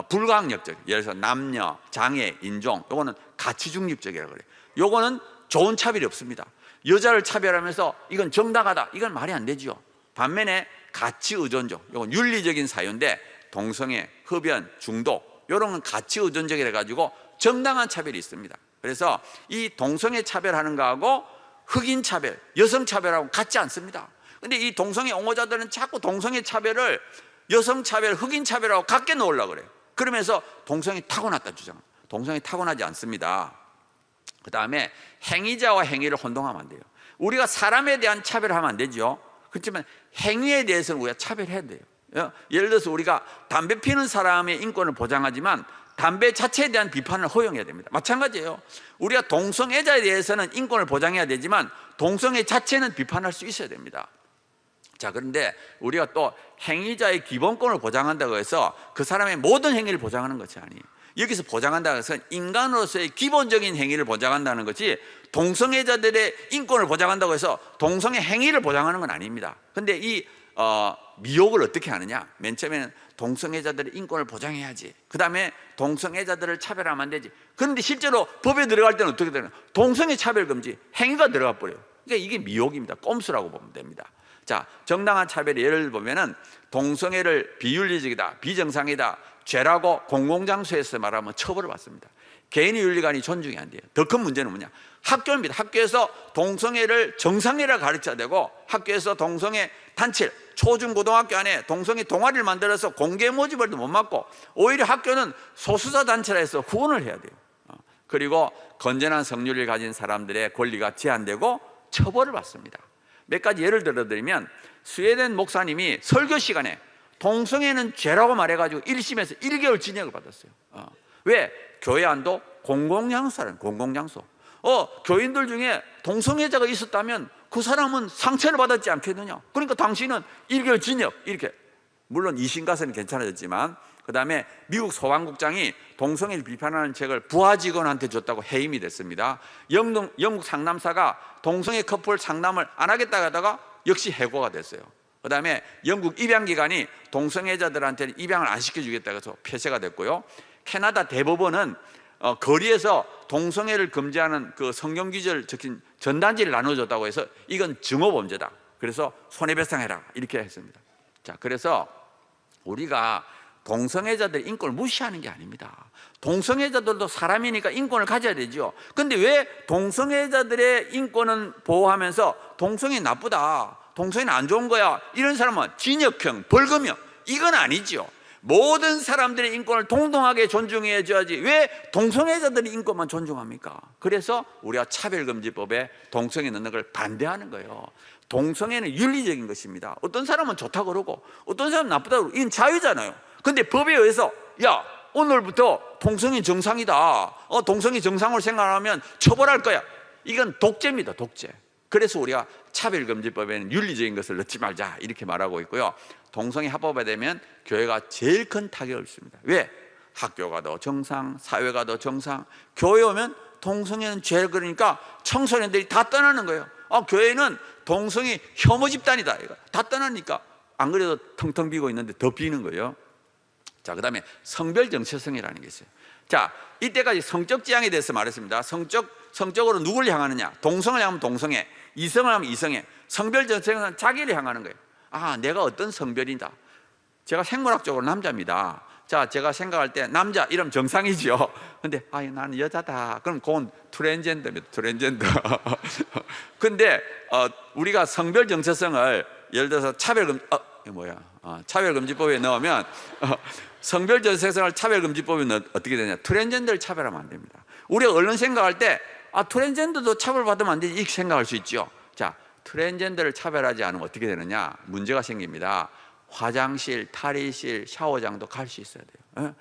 A: 불가항력적, 예를 들어서 남녀, 장애, 인종, 이거는 가치중립적이라고 그래요. 이거는 좋은 차별이 없습니다. 여자를 차별하면서 이건 정당하다, 이건 말이 안 되죠. 반면에 가치의존적, 이건 윤리적인 사유인데 동성애, 흡연, 중독, 이런 건 가치의존적이라 가지고 정당한 차별이 있습니다. 그래서 이 동성애 차별하는 거하고 흑인 차별, 여성 차별하고 같지 않습니다. 근데 이 동성애 옹호자들은 자꾸 동성애 차별을 여성 차별, 흑인 차별하고 같게 놓으려고 그래요. 그러면서 동성애 타고났다 주장합니다. 동성애 타고나지 않습니다. 그 다음에 행위자와 행위를 혼동하면 안 돼요. 우리가 사람에 대한 차별하면 안 되죠. 그렇지만 행위에 대해서는 우리가 차별해야 돼요. 예를 들어서 우리가 담배 피는 사람의 인권을 보장하지만 담배 자체에 대한 비판을 허용해야 됩니다. 마찬가지예요. 우리가 동성애자에 대해서는 인권을 보장해야 되지만 동성애 자체는 비판할 수 있어야 됩니다. 자, 그런데 우리가 또 행위자의 기본권을 보장한다고 해서 그 사람의 모든 행위를 보장하는 것이 아니에요. 여기서 보장한다고 해서 인간으로서의 기본적인 행위를 보장한다는 것이 동성애자들의 인권을 보장한다고 해서 동성애 행위를 보장하는 건 아닙니다. 그런데 이 미혹을 어떻게 하느냐? 맨 처음에는 동성애자들의 인권을 보장해야지, 그 다음에 동성애자들을 차별하면 안 되지. 그런데 실제로 법에 들어갈 때는 어떻게 되나요? 동성애 차별금지 행위가 들어가 버려요. 그러니까 이게 미혹입니다. 꼼수라고 보면 됩니다. 자, 정당한 차별의 예를 보면은 동성애를 비윤리적이다, 비정상이다, 죄라고 공공장소에서 말하면 처벌을 받습니다. 개인의 윤리관이 존중이 안 돼요. 더 큰 문제는 뭐냐? 학교입니다. 학교에서 동성애를 정상이라 가르쳐야 되고, 학교에서 동성애 단체, 초중고등학교 안에 동성애 동아리를 만들어서 공개 모집을도 못 맞고, 오히려 학교는 소수자 단체라 해서 후원을 해야 돼요. 그리고 건전한 성률을 가진 사람들의 권리가 제한되고 처벌을 받습니다. 몇 가지 예를 들어드리면, 스웨덴 목사님이 설교 시간에 동성애는 죄라고 말해가지고 1심에서 1개월 징역을 받았어요. 왜? 교회 안도 공공장소라는, 공공장소. 교인들 중에 동성애자가 있었다면 그 사람은 상처를 받았지 않겠느냐. 그러니까 당신은 1개월 징역, 이렇게. 물론 2심 가서는 괜찮아졌지만, 그 다음에 미국 소방국장이 동성애를 비판하는 책을 부하 직원한테 줬다고 해임이 됐습니다. 영국 상담사가 동성애 커플 상담을 안 하겠다고 하다가 역시 해고가 됐어요. 그 다음에 영국 입양기관이 동성애자들한테는 입양을 안 시켜주겠다고 해서 폐쇄가 됐고요. 캐나다 대법원은 거리에서 동성애를 금지하는 그 성경 규정을 적힌 전단지를 나눠줬다고 해서 이건 증오범죄다. 그래서 손해배상해라, 이렇게 했습니다. 자, 그래서 우리가 동성애자들의 인권을 무시하는 게 아닙니다. 동성애자들도 사람이니까 인권을 가져야 되죠. 근데 왜 동성애자들의 인권은 보호하면서 동성애 나쁘다, 동성애는 안 좋은 거야, 이런 사람은 징역형, 벌금형, 이건 아니죠. 모든 사람들의 인권을 동등하게 존중해 줘야지 왜 동성애자들의 인권만 존중합니까? 그래서 우리가 차별금지법에 동성애 넣는 걸 반대하는 거예요. 동성애는 윤리적인 것입니다. 어떤 사람은 좋다고 그러고 어떤 사람은 나쁘다고 그러고, 이건 자유잖아요. 근데 법에 의해서 야, 오늘부터 동성애 정상이다, 동성애 정상으로 생각하면 처벌할 거야, 이건 독재입니다. 독재. 그래서 우리가 차별금지법에는 윤리적인 것을 넣지 말자, 이렇게 말하고 있고요. 동성애 합법화 되면 교회가 제일 큰 타격을 입습니다. 왜? 학교가 더 정상, 사회가 더 정상. 교회 오면 동성애는 죄, 그러니까 청소년들이 다 떠나는 거예요. 교회는 동성애 혐오 집단이다, 이거 다 떠나니까 안 그래도 텅텅 비고 있는데 더 비는 거예요. 자, 그 다음에 성별 정체성이라는 게 있어요. 자, 이때까지 성적 지향에 대해서 말했습니다. 성적으로 누구를 향하느냐? 동성을 향하면 동성애, 이성을 하면 이성애. 성별 정체성은 자기를 향하는 거예요. 내가 어떤 성별이다. 제가 생물학적으로 남자입니다. 자, 제가 생각할 때 남자 이러면 정상이죠. 근데 나는 여자다, 그럼 그건 트랜스젠더입니다. 트랜스젠더. 근데 우리가 성별 정체성을 예를 들어서 차별금지법에 넣으면 성별 정체성을 차별금지법에 넣으면 어떻게 되냐? 트랜스젠더를 차별하면 안 됩니다. 우리가 얼른 생각할 때 트랜스젠더도 차별받으면 안 되지, 이렇게 생각할 수 있죠. 자, 트랜스젠더를 차별하지 않으면 어떻게 되느냐? 문제가 생깁니다. 화장실, 탈의실, 샤워장도 갈 수 있어야 돼요.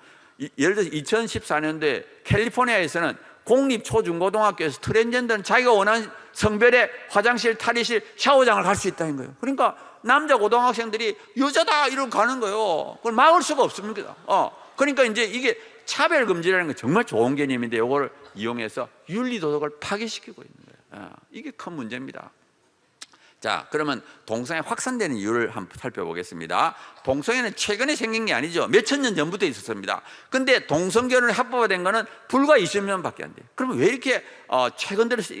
A: 예를 들어서 2014년도에 캘리포니아에서는 공립 초중고등학교에서 트랜스젠더는 자기가 원하는 성별의 화장실, 탈의실, 샤워장을 갈 수 있다는 거예요. 그러니까 남자 고등학생들이 여자다 이러고 가는 거예요. 그걸 막을 수가 없습니다. 그러니까 이제 이게 차별금지라는 건 정말 좋은 개념인데 이걸 이용해서 윤리도덕을 파괴시키고 있는 거예요. 이게 큰 문제입니다. 자, 그러면 동성애 확산되는 이유를 한번 살펴보겠습니다. 동성애는 최근에 생긴 게 아니죠. 몇천 년 전부터 있었습니다. 근데 동성결혼이 합법화된 거는 불과 20년 밖에 안 돼요. 그러면 왜 이렇게 최근 들어서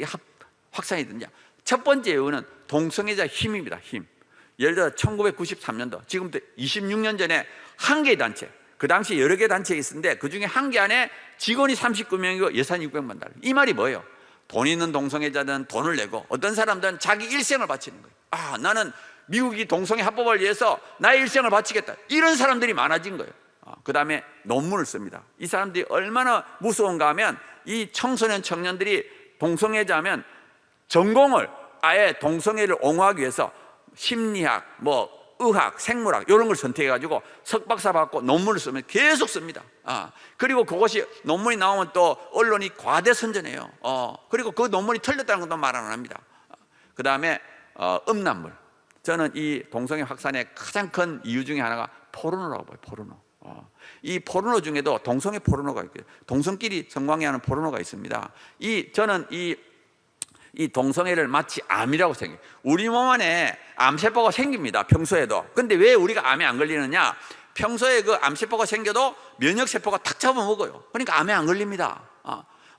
A: 확산이 됐냐? 첫 번째 이유는 동성애자 힘입니다. 힘. 예를 들어 1993년도, 지금부터 26년 전에 한 개의 단체, 그 당시 여러 개 단체가 있었는데 그 중에 한 개 안에 직원이 39명이고 예산이 600만 달러. 이 말이 뭐예요? 돈 있는 동성애자들은 돈을 내고 어떤 사람들은 자기 일생을 바치는 거예요. 나는 미국이 동성애 합법을 위해서 나의 일생을 바치겠다, 이런 사람들이 많아진 거예요. 그 다음에 논문을 씁니다. 이 사람들이 얼마나 무서운가 하면 이 청소년 청년들이 동성애자면 전공을 아예 동성애를 옹호하기 위해서 심리학, 의학, 생물학 이런 걸 선택해가지고 석박사 받고 논문을 쓰면 계속 씁니다. 그리고 그것이 논문이 나오면 또 언론이 과대 선전해요. 그리고 그 논문이 틀렸다는 것도 말 안 합니다. 그 다음에 음란물. 저는 이 동성애 확산의 가장 큰 이유 중에 하나가 포르노라고 봐요. 포르노. 이 포르노 중에도 동성애 포르노가 있고요. 동성끼리 성관계하는 포르노가 있습니다. 저는 이 동성애를 마치 암이라고 생각해요. 우리 몸 안에 암세포가 생깁니다. 평소에도. 근데 왜 우리가 암에 안 걸리느냐? 평소에 그 암세포가 생겨도 면역세포가 탁 잡아먹어요. 그러니까 암에 안 걸립니다.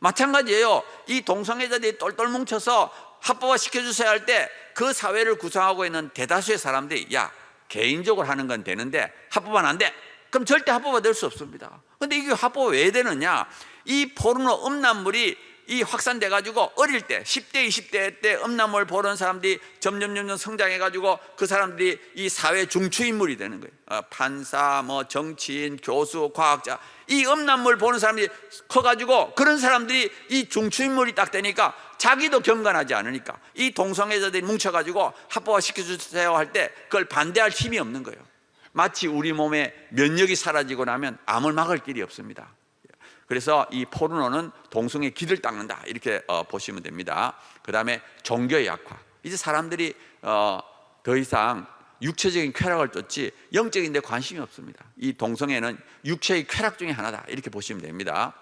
A: 마찬가지예요. 이 동성애자들이 똘똘 뭉쳐서 합법화 시켜주세요 할 때 그 사회를 구성하고 있는 대다수의 사람들이 야, 개인적으로 하는 건 되는데 합법화는 안 돼. 그럼 절대 합법화 될 수 없습니다. 근데 이게 합법화 왜 되느냐? 이 포르노 음란물이 이 확산돼 가지고 어릴 때 10대 20대 때 음란물 보는 사람들이 점점 성장해 가지고 그 사람들이 이 사회 중추 인물이 되는 거예요. 판사, 뭐 정치인, 교수, 과학자, 이 음란물 보는 사람들이 커 가지고 그런 사람들이 이 중추 인물이 딱 되니까 자기도 경건하지 않으니까 이 동성애자들이 뭉쳐 가지고 합법화 시켜주세요 할 때 그걸 반대할 힘이 없는 거예요. 마치 우리 몸에 면역이 사라지고 나면 암을 막을 길이 없습니다. 그래서 이 포르노는 동성애의 길을 닦는다 이렇게 보시면 됩니다. 그 다음에 종교의 약화. 이제 사람들이 더 이상 육체적인 쾌락을 쫓지 영적인 데 관심이 없습니다. 이 동성애는 육체의 쾌락 중에 하나다 이렇게 보시면 됩니다.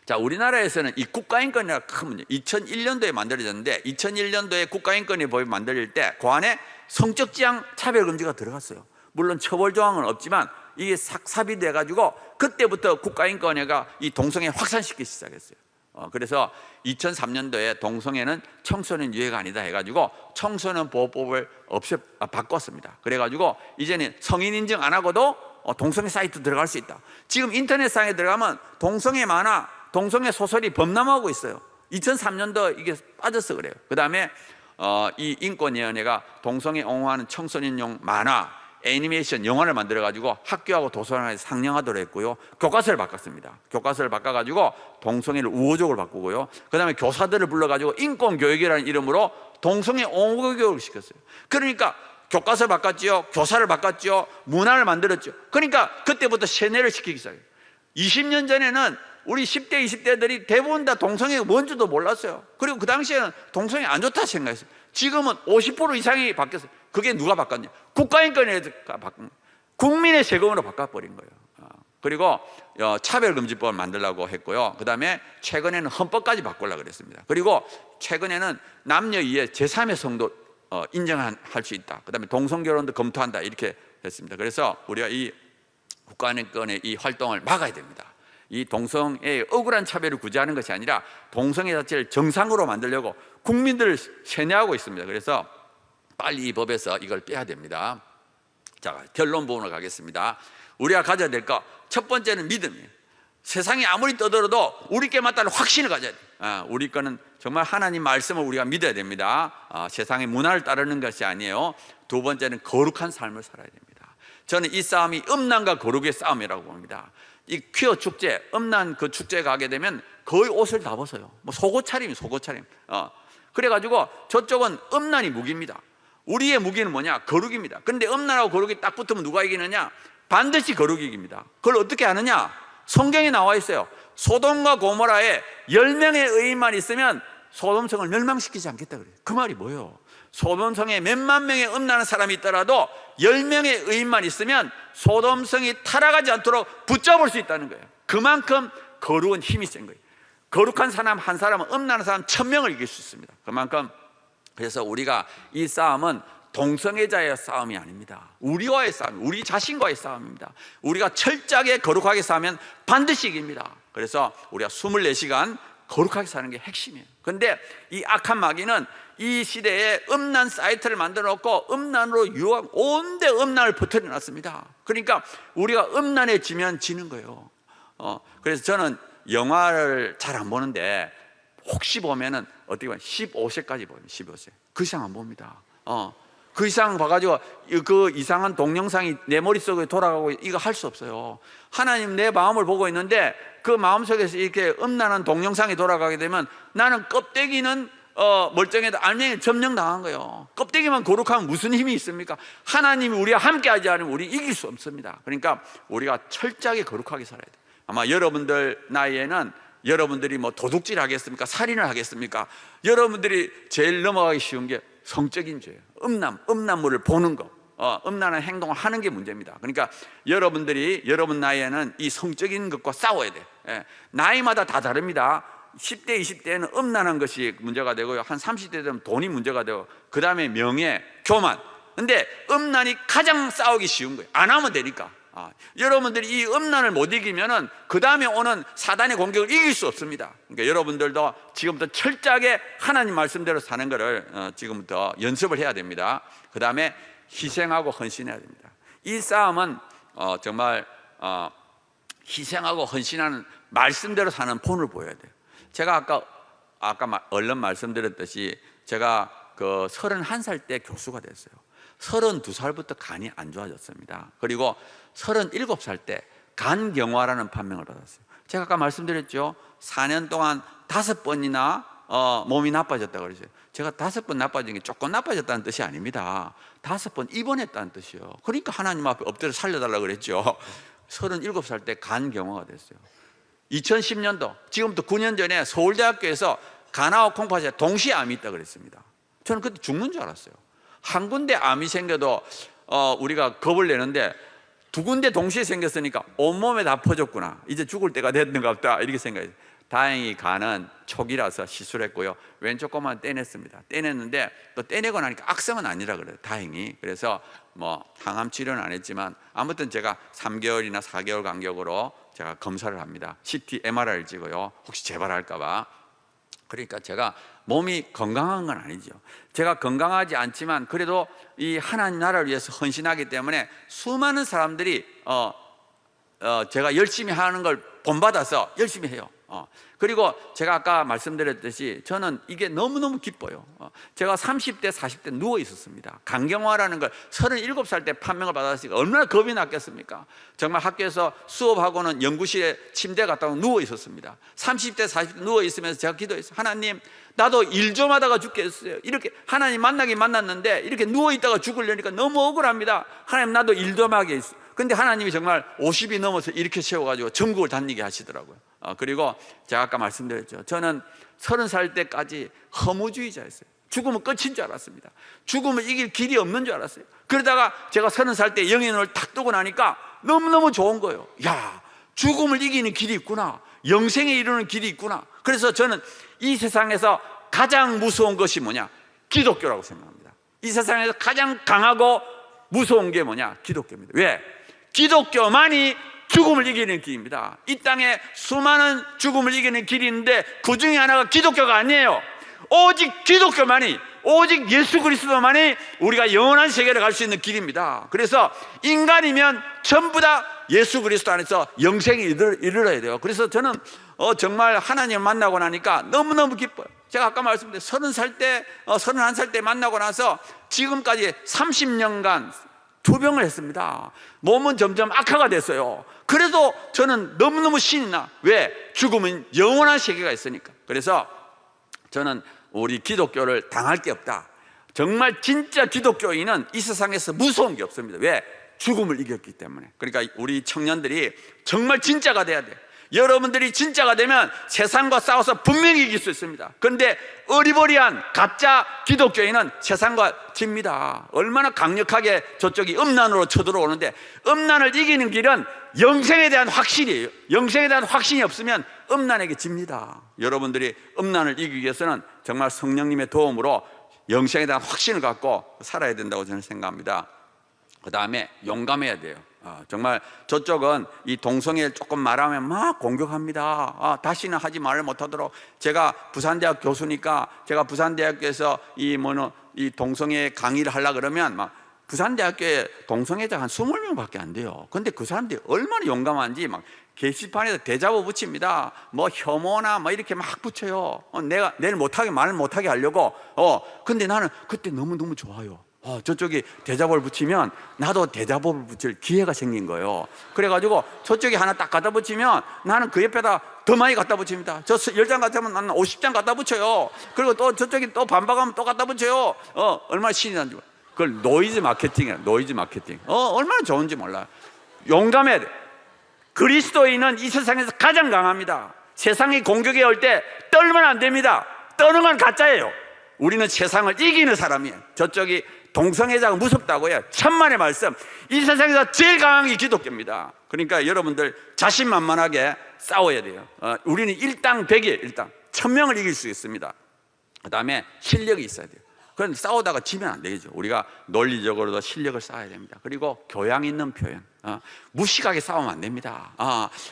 A: 자, 우리나라에서는 이 국가인권이라는 큰 문제, 2001년도에 만들어졌는데 2001년도에 국가인권이 법이 만들어질 때 그 안에 성적 지향 차별 금지가 들어갔어요. 물론 처벌 조항은 없지만 이게 삽입돼 가지고 그때부터 국가인권회가 이 동성애 확산시키기 시작했어요. 그래서 2003년도에 동성애는 청소년 유해가 아니다 해가지고 청소년 보호법을 바꿨습니다. 그래가지고 이제는 성인 인증 안 하고도 동성애 사이트 들어갈 수 있다. 지금 인터넷상에 들어가면 동성애 만화, 동성애 소설이 범람하고 있어요. 2003년도 이게 빠져서 그래요. 그 다음에 이 인권위원회가 동성애 옹호하는 청소년용 만화, 애니메이션 영화를 만들어가지고 학교하고 도서관에서 상영하도록 했고요. 교과서를 바꿨습니다. 교과서를 바꿔가지고 동성애를 우호적으로 바꾸고요. 그 다음에 교사들을 불러가지고 인권교육이라는 이름으로 동성애 옹호 교육을 시켰어요. 그러니까 교과서를 바꿨지요, 교사를 바꿨지요, 문화를 만들었죠. 그러니까 그때부터 세뇌를 시키기 시작해요. 20년 전에는 우리 10대, 20대들이 대부분 다 동성애가 뭔지도 몰랐어요. 그리고 그 당시에는 동성애 안 좋다 생각했어요. 지금은 50% 이상이 바뀌었어요. 그게 누가 바꿨냐? 국가인권위가 바꾼 거예요. 국민의 세금으로 바꿔버린 거예요. 그리고 차별금지법을 만들려고 했고요. 그 다음에 최근에는 헌법까지 바꾸려고 그랬습니다. 그리고 최근에는 남녀 이해 제3의 성도 인정할 수 있다. 그 다음에 동성결혼도 검토한다 이렇게 했습니다. 그래서 우리가 이 국가인권의 이 활동을 막아야 됩니다. 이 동성애의 억울한 차별을 구제하는 것이 아니라 동성애 자체를 정상으로 만들려고 국민들을 세뇌하고 있습니다. 그래서 빨리 이 법에서 이걸 빼야 됩니다. 자, 결론 부분으로 가겠습니다. 우리가 가져야 될 거 첫 번째는 믿음이에요. 세상이 아무리 떠들어도 우리께 맞다는 확신을 가져야 돼요. 우리 거는 정말 하나님 말씀을 우리가 믿어야 됩니다. 세상의 문화를 따르는 것이 아니에요. 두 번째는 거룩한 삶을 살아야 됩니다. 저는 이 싸움이 음란과 거룩의 싸움이라고 봅니다. 이 퀴어 축제, 음란 그 축제 가게 되면 거의 옷을 다 벗어요. 뭐 속옷 차림. 그래가지고 저쪽은 음란이 무기입니다. 우리의 무기는 뭐냐? 거룩입니다. 그런데 음란하고 거룩이 딱 붙으면 누가 이기느냐? 반드시 거룩이 이깁니다. 그걸 어떻게 아느냐? 성경에 나와 있어요. 소돔과 고모라에 10명의 의인만 있으면 소돔성을 멸망시키지 않겠다 그래요. 그 말이 뭐예요? 소돔성에 몇만 명의 음란한 사람이 있더라도 10명의 의인만 있으면 소돔성이 타락하지 않도록 붙잡을 수 있다는 거예요. 그만큼 거룩은 힘이 센 거예요. 거룩한 사람 한 사람은 음란한 사람 1000명을 이길 수 있습니다. 그만큼 그래서 우리가 이 싸움은 동성애자의 싸움이 아닙니다. 우리와의 싸움, 우리 자신과의 싸움입니다. 우리가 철저하게 거룩하게 싸우면 반드시 이깁니다. 그래서 우리가 24시간 거룩하게 사는 게 핵심이에요. 그런데 이 악한 마귀는 이 시대에 음란 사이트를 만들어 놓고 음란으로 유혹, 온데 음란을 퍼뜨려 놨습니다. 그러니까 우리가 음란에 지면 지는 거예요. 그래서 저는 영화를 잘 안 보는데 혹시 보면은 어떻게 보면 15세까지 보면 15세 그 이상 안 봅니다. 그 이상 봐가지고 그 이상한 동영상이 내 머릿속에 돌아가고 이거 할 수 없어요. 하나님 내 마음을 보고 있는데 그 마음속에서 이렇게 음란한 동영상이 돌아가게 되면 나는 껍데기는 멀쩡해도 알맹이 점령당한 거예요. 껍데기만 거룩하면 무슨 힘이 있습니까? 하나님이 우리와 함께하지 않으면 우리 이길 수 없습니다. 그러니까 우리가 철저하게 거룩하게 살아야 돼요. 아마 여러분들 나이에는 여러분들이 뭐 도둑질 하겠습니까? 살인을 하겠습니까? 여러분들이 제일 넘어가기 쉬운 게 성적인 죄예요. 음란물을 보는 거, 음란한 행동을 하는 게 문제입니다. 그러니까 여러분들이 여러분 나이에는 이 성적인 것과 싸워야 돼. 나이마다 다 다릅니다. 10대, 20대에는 음란한 것이 문제가 되고요. 한 30대 되면 돈이 문제가 되고, 그 다음에 명예, 교만. 근데 음란이 가장 싸우기 쉬운 거예요. 안 하면 되니까. 여러분들이 이 음란을 못 이기면은 그 다음에 오는 사단의 공격을 이길 수 없습니다. 그러니까 여러분들도 지금부터 철저하게 하나님 말씀대로 사는 것을 지금부터 연습을 해야 됩니다. 그 다음에 희생하고 헌신해야 됩니다. 이 싸움은 정말 희생하고 헌신하는 말씀대로 사는 본을 보여야 돼요. 제가 아까 얼른 말씀드렸듯이 제가 그 31살 때 교수가 됐어요. 32살부터 간이 안 좋아졌습니다. 그리고 37살 때 간경화라는 판명을 받았어요. 제가 아까 말씀드렸죠. 4년 동안 5번이나 몸이 나빠졌다고 그러죠. 제가 5번 나빠진 게 조금 나빠졌다는 뜻이 아닙니다. 5번 입원했다는 뜻이에요. 그러니까 하나님 앞에 엎드려 살려달라고 그랬죠. 37살 때 간경화가 됐어요. 2010년도 지금부터 9년 전에 서울대학교에서 간암과 콩팥에 동시에 암이 있다고 그랬습니다. 저는 그때 죽는 줄 알았어요. 한 군데 암이 생겨도 우리가 겁을 내는데 2군데 동시에 생겼으니까 온몸에 다 퍼졌구나, 이제 죽을 때가 됐는가 보다, 이렇게 생각했어요. 다행히 간은 초기라서 시술했고요, 왼쪽 것만 떼냈습니다. 떼냈는데 또 떼내고 나니까 악성은 아니라 그래요, 다행히. 그래서 뭐 항암 치료는 안 했지만 아무튼 제가 3개월이나 4개월 간격으로 제가 검사를 합니다. CT, MRI를 찍어요, 혹시 재발할까 봐. 그러니까 제가 몸이 건강한 건 아니죠. 제가 건강하지 않지만 그래도 이 하나님 나라를 위해서 헌신하기 때문에 수많은 사람들이 제가 열심히 하는 걸 본받아서 열심히 해요. 그리고 제가 아까 말씀드렸듯이 저는 이게 너무너무 기뻐요. 제가 30대 40대 누워 있었습니다. 간경화라는 걸 37살 때 판명을 받았으니까 얼마나 겁이 났겠습니까? 정말 학교에서 수업하고는 연구실에 침대에 갔다가 누워 있었습니다. 30대 40대 누워 있으면서 제가 기도했어요. 하나님, 나도 일 좀 하다가 죽겠어요. 이렇게 하나님 만나긴 만났는데 이렇게 누워 있다가 죽으려니까 너무 억울합니다. 하나님, 나도 일 좀 하게 했어요. 근데 하나님이 정말 50이 넘어서 이렇게 세워가지고 전국을 다니게 하시더라고요. 그리고 제가 아까 말씀드렸죠. 저는 30살 때까지 허무주의자였어요. 죽으면 끝인 줄 알았습니다. 죽음을 이길 길이 없는 줄 알았어요. 그러다가 제가 30살 때 영의 눈을 탁 뜨고 나니까 너무너무 좋은 거예요. 야, 죽음을 이기는 길이 있구나, 영생에 이르는 길이 있구나. 그래서 저는 이 세상에서 가장 무서운 것이 뭐냐? 기독교라고 생각합니다. 이 세상에서 가장 강하고 무서운 게 뭐냐? 기독교입니다. 왜? 기독교만이 죽음을 이기는 길입니다. 이 땅에 수많은 죽음을 이기는 길이 있는데 그 중에 하나가 기독교가 아니에요. 오직 기독교만이, 오직 예수 그리스도만이 우리가 영원한 세계를 갈 수 있는 길입니다. 그래서 인간이면 전부 다 예수 그리스도 안에서 영생에 이르러야 돼요. 그래서 저는 정말 하나님 만나고 나니까 너무너무 기뻐요. 제가 아까 말씀드린 31살 때 만나고 나서 지금까지 30년간 투병을 했습니다. 몸은 점점 악화가 됐어요. 그래도 저는 너무너무 신이 나. 왜? 죽음은 영원한 세계가 있으니까. 그래서 저는 우리 기독교를 당할 게 없다. 정말 진짜 기독교인은 이 세상에서 무서운 게 없습니다. 왜? 죽음을 이겼기 때문에. 그러니까 우리 청년들이 정말 진짜가 돼야 돼요. 여러분들이 진짜가 되면 세상과 싸워서 분명히 이길 수 있습니다. 그런데 어리버리한 가짜 기독교인은 세상과 집니다. 얼마나 강력하게 저쪽이 음란으로 쳐들어오는데, 음란을 이기는 길은 영생에 대한 확신이에요. 영생에 대한 확신이 없으면 음란에게 집니다. 여러분들이 음란을 이기기 위해서는 정말 성령님의 도움으로 영생에 대한 확신을 갖고 살아야 된다고 저는 생각합니다. 그 다음에 용감해야 돼요. 정말 저쪽은 이 동성애를 조금 말하면 막 공격합니다. 다시는 하지 말을 못하도록. 제가 부산대학 교수니까 제가 부산대학교에서 이 동성애 강의를 하려고 그러면 막 부산대학교에 동성애자가 한 20명밖에 안 돼요. 근데 그 사람들이 얼마나 용감한지 막 게시판에서 대자보 붙입니다. 뭐 혐오나 뭐 이렇게 막 붙여요. 내가 내일 못하게, 말을 못하게 하려고. 근데 나는 그때 너무너무 좋아요. 저쪽이 대자보를 붙이면 나도 대자보를 붙일 기회가 생긴 거예요. 그래가지고 저쪽이 하나 딱 갖다 붙이면 나는 그 옆에다 더 많이 갖다 붙입니다. 저 10장 갖다 붙이면 나는 50장 갖다 붙여요. 그리고 또 저쪽이 또 반박하면 또 갖다 붙여요. 얼마나 신이 난지 몰라요. 그걸 노이즈 마케팅이에요. 노이즈 마케팅. 얼마나 좋은지 몰라요. 용감해야 돼. 그리스도인은 이 세상에서 가장 강합니다. 세상이 공격해 올 때 떨면 안 됩니다. 떠는 건 가짜예요. 우리는 세상을 이기는 사람이에요. 저쪽이 동성애자가 무섭다고요. 천만의 말씀. 이 세상에서 제일 강한 게 기독교입니다. 그러니까 여러분들 자신만만하게 싸워야 돼요. 우리는 일당 100일, 일당 1000명을 이길 수 있습니다. 그 다음에 실력이 있어야 돼요. 그런 싸우다가 지면 안 되겠죠. 우리가 논리적으로도 실력을 쌓아야 됩니다. 그리고 교양 있는 표현, 무식하게 싸우면 안 됩니다.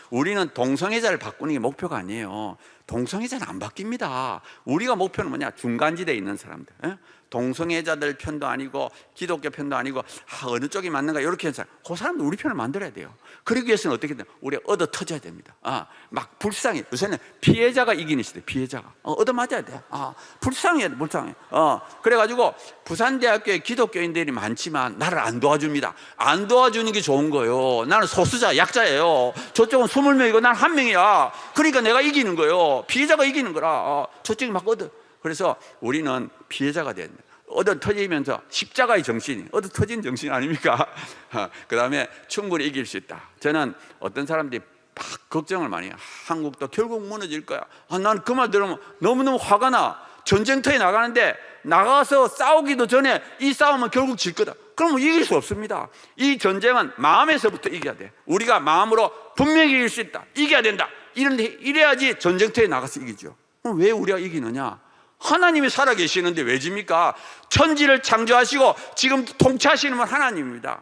A: 우리는 동성애자를 바꾸는 게 목표가 아니에요. 동성애자는 안 바뀝니다. 우리가 목표는 뭐냐? 중간지대에 있는 사람들, 동성애자들 편도 아니고 기독교 편도 아니고 어느 쪽이 맞는가 이렇게 해서 그 사람들 우리 편을 만들어야 돼요. 그러기 위해서는 어떻게 돼요? 우리가 얻어 터져야 됩니다. 막 불쌍해. 요새는 피해자가 이기는 시대. 피해자가 얻어 맞아야 돼. 불쌍해, 불쌍해. 그래가지고 부산대학교에 기독교인들이 많지만 나를 안 도와줍니다. 안 도와주는 게 좋은 거예요. 나는 소수자, 약자예요. 저쪽은 20명이고 난 1명이야. 그러니까 내가 이기는 거예요. 피해자가 이기는 거라. 저쪽이 막 얻어. 그래서 우리는 피해자가 돼야 된다. 얻어 터지면서 십자가의 정신이 얻어 터진 정신 아닙니까? 그 다음에 충분히 이길 수 있다. 저는 어떤 사람들이 막 걱정을 많이 해요. 한국도 결국 무너질 거야. 난 그 말 들으면 너무너무 화가 나. 전쟁터에 나가는데 나가서 싸우기도 전에 이 싸움은 결국 질 거다. 그러면 이길 수 없습니다. 이 전쟁은 마음에서부터 이겨야 돼. 우리가 마음으로 분명히 이길 수 있다. 이겨야 된다. 이래야지 전쟁터에 나가서 이기죠. 그럼 왜 우리가 이기느냐? 하나님이 살아계시는데 왜 집니까? 천지를 창조하시고 지금 통치하시는 분 하나님입니다.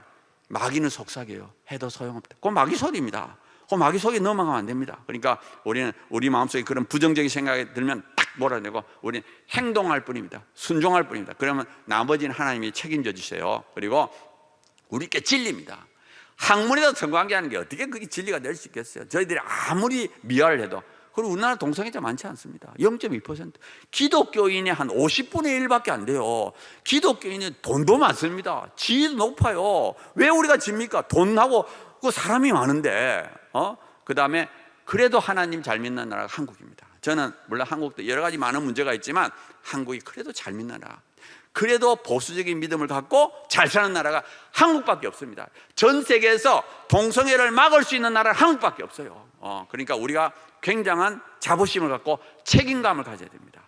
A: 마귀는 속삭여요. 해도 소용없다. 그건 마귀 소리입니다. 그 마귀 속에 넘어가면 안 됩니다. 그러니까 우리는 우리 마음속에 그런 부정적인 생각이 들면 딱 몰아내고 우리는 행동할 뿐입니다. 순종할 뿐입니다. 그러면 나머지는 하나님이 책임져 주세요. 그리고 우리께 진리입니다. 학문에다 성관계하는 게 어떻게 그게 진리가 될 수 있겠어요? 저희들이 아무리 미화를 해도. 그리고 우리나라 동성애자 많지 않습니다. 0.2%. 기독교인이 한 50분의 1밖에 안 돼요. 기독교인은 돈도 많습니다. 지위도 높아요. 왜 우리가 집니까? 돈하고 그 사람이 많은데. 그 다음에 그래도 하나님 잘 믿는 나라가 한국입니다. 저는 물론 한국도 여러 가지 많은 문제가 있지만 한국이 그래도 잘 믿는 나라, 그래도 보수적인 믿음을 갖고 잘 사는 나라가 한국밖에 없습니다. 전 세계에서 동성애를 막을 수 있는 나라는 한국밖에 없어요. 그러니까 우리가 굉장한 자부심을 갖고 책임감을 가져야 됩니다.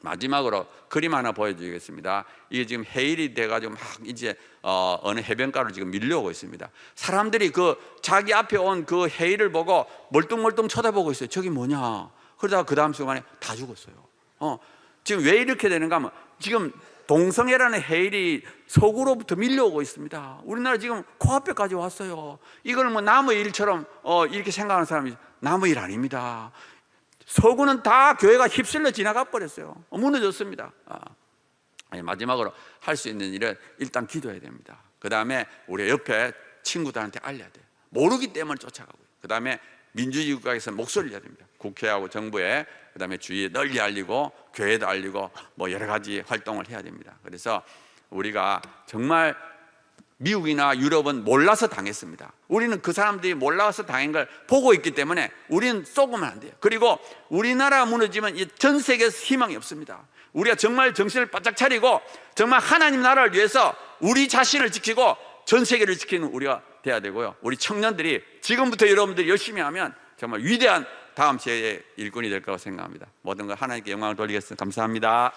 A: 마지막으로 그림 하나 보여드리겠습니다. 이게 지금 해일이 돼가지고 막 이제 어느 해변가로 지금 밀려오고 있습니다. 사람들이 그 자기 앞에 온 그 해일을 보고 멀뚱멀뚱 쳐다보고 있어요. 저기 뭐냐? 그러다가 그 다음 순간에 다 죽었어요. 지금 왜 이렇게 되는가 하면 지금 동성애라는 해일이 서구로부터 밀려오고 있습니다. 우리나라 지금 코앞에까지 왔어요. 이걸 뭐 남의 일처럼 이렇게 생각하는 사람이 남의 일 아닙니다. 서구는 다 교회가 휩쓸려 지나가 버렸어요. 무너졌습니다. 마지막으로 할 수 있는 일은 일단 기도해야 됩니다. 그 다음에 우리 옆에 친구들한테 알려야 돼요. 모르기 때문에 쫓아가고요. 그 다음에 민주주의 국가에서 목소리를 내야 됩니다. 국회하고 정부에, 그 다음에 주위에 널리 알리고 교회도 알리고 뭐 여러 가지 활동을 해야 됩니다. 그래서 우리가 정말 미국이나 유럽은 몰라서 당했습니다. 우리는 그 사람들이 몰라서 당한 걸 보고 있기 때문에 우리는 쏘고만 안 돼요. 그리고 우리나라 무너지면 전 세계에서 희망이 없습니다. 우리가 정말 정신을 바짝 차리고 정말 하나님 나라를 위해서 우리 자신을 지키고 전 세계를 지키는 우리가 돼야 되고요. 우리 청년들이 지금부터 여러분들이 열심히 하면 정말 위대한 다음 세대의 일꾼이 될 거라고 생각합니다. 모든 걸 하나님께 영광을 돌리겠습니다. 감사합니다.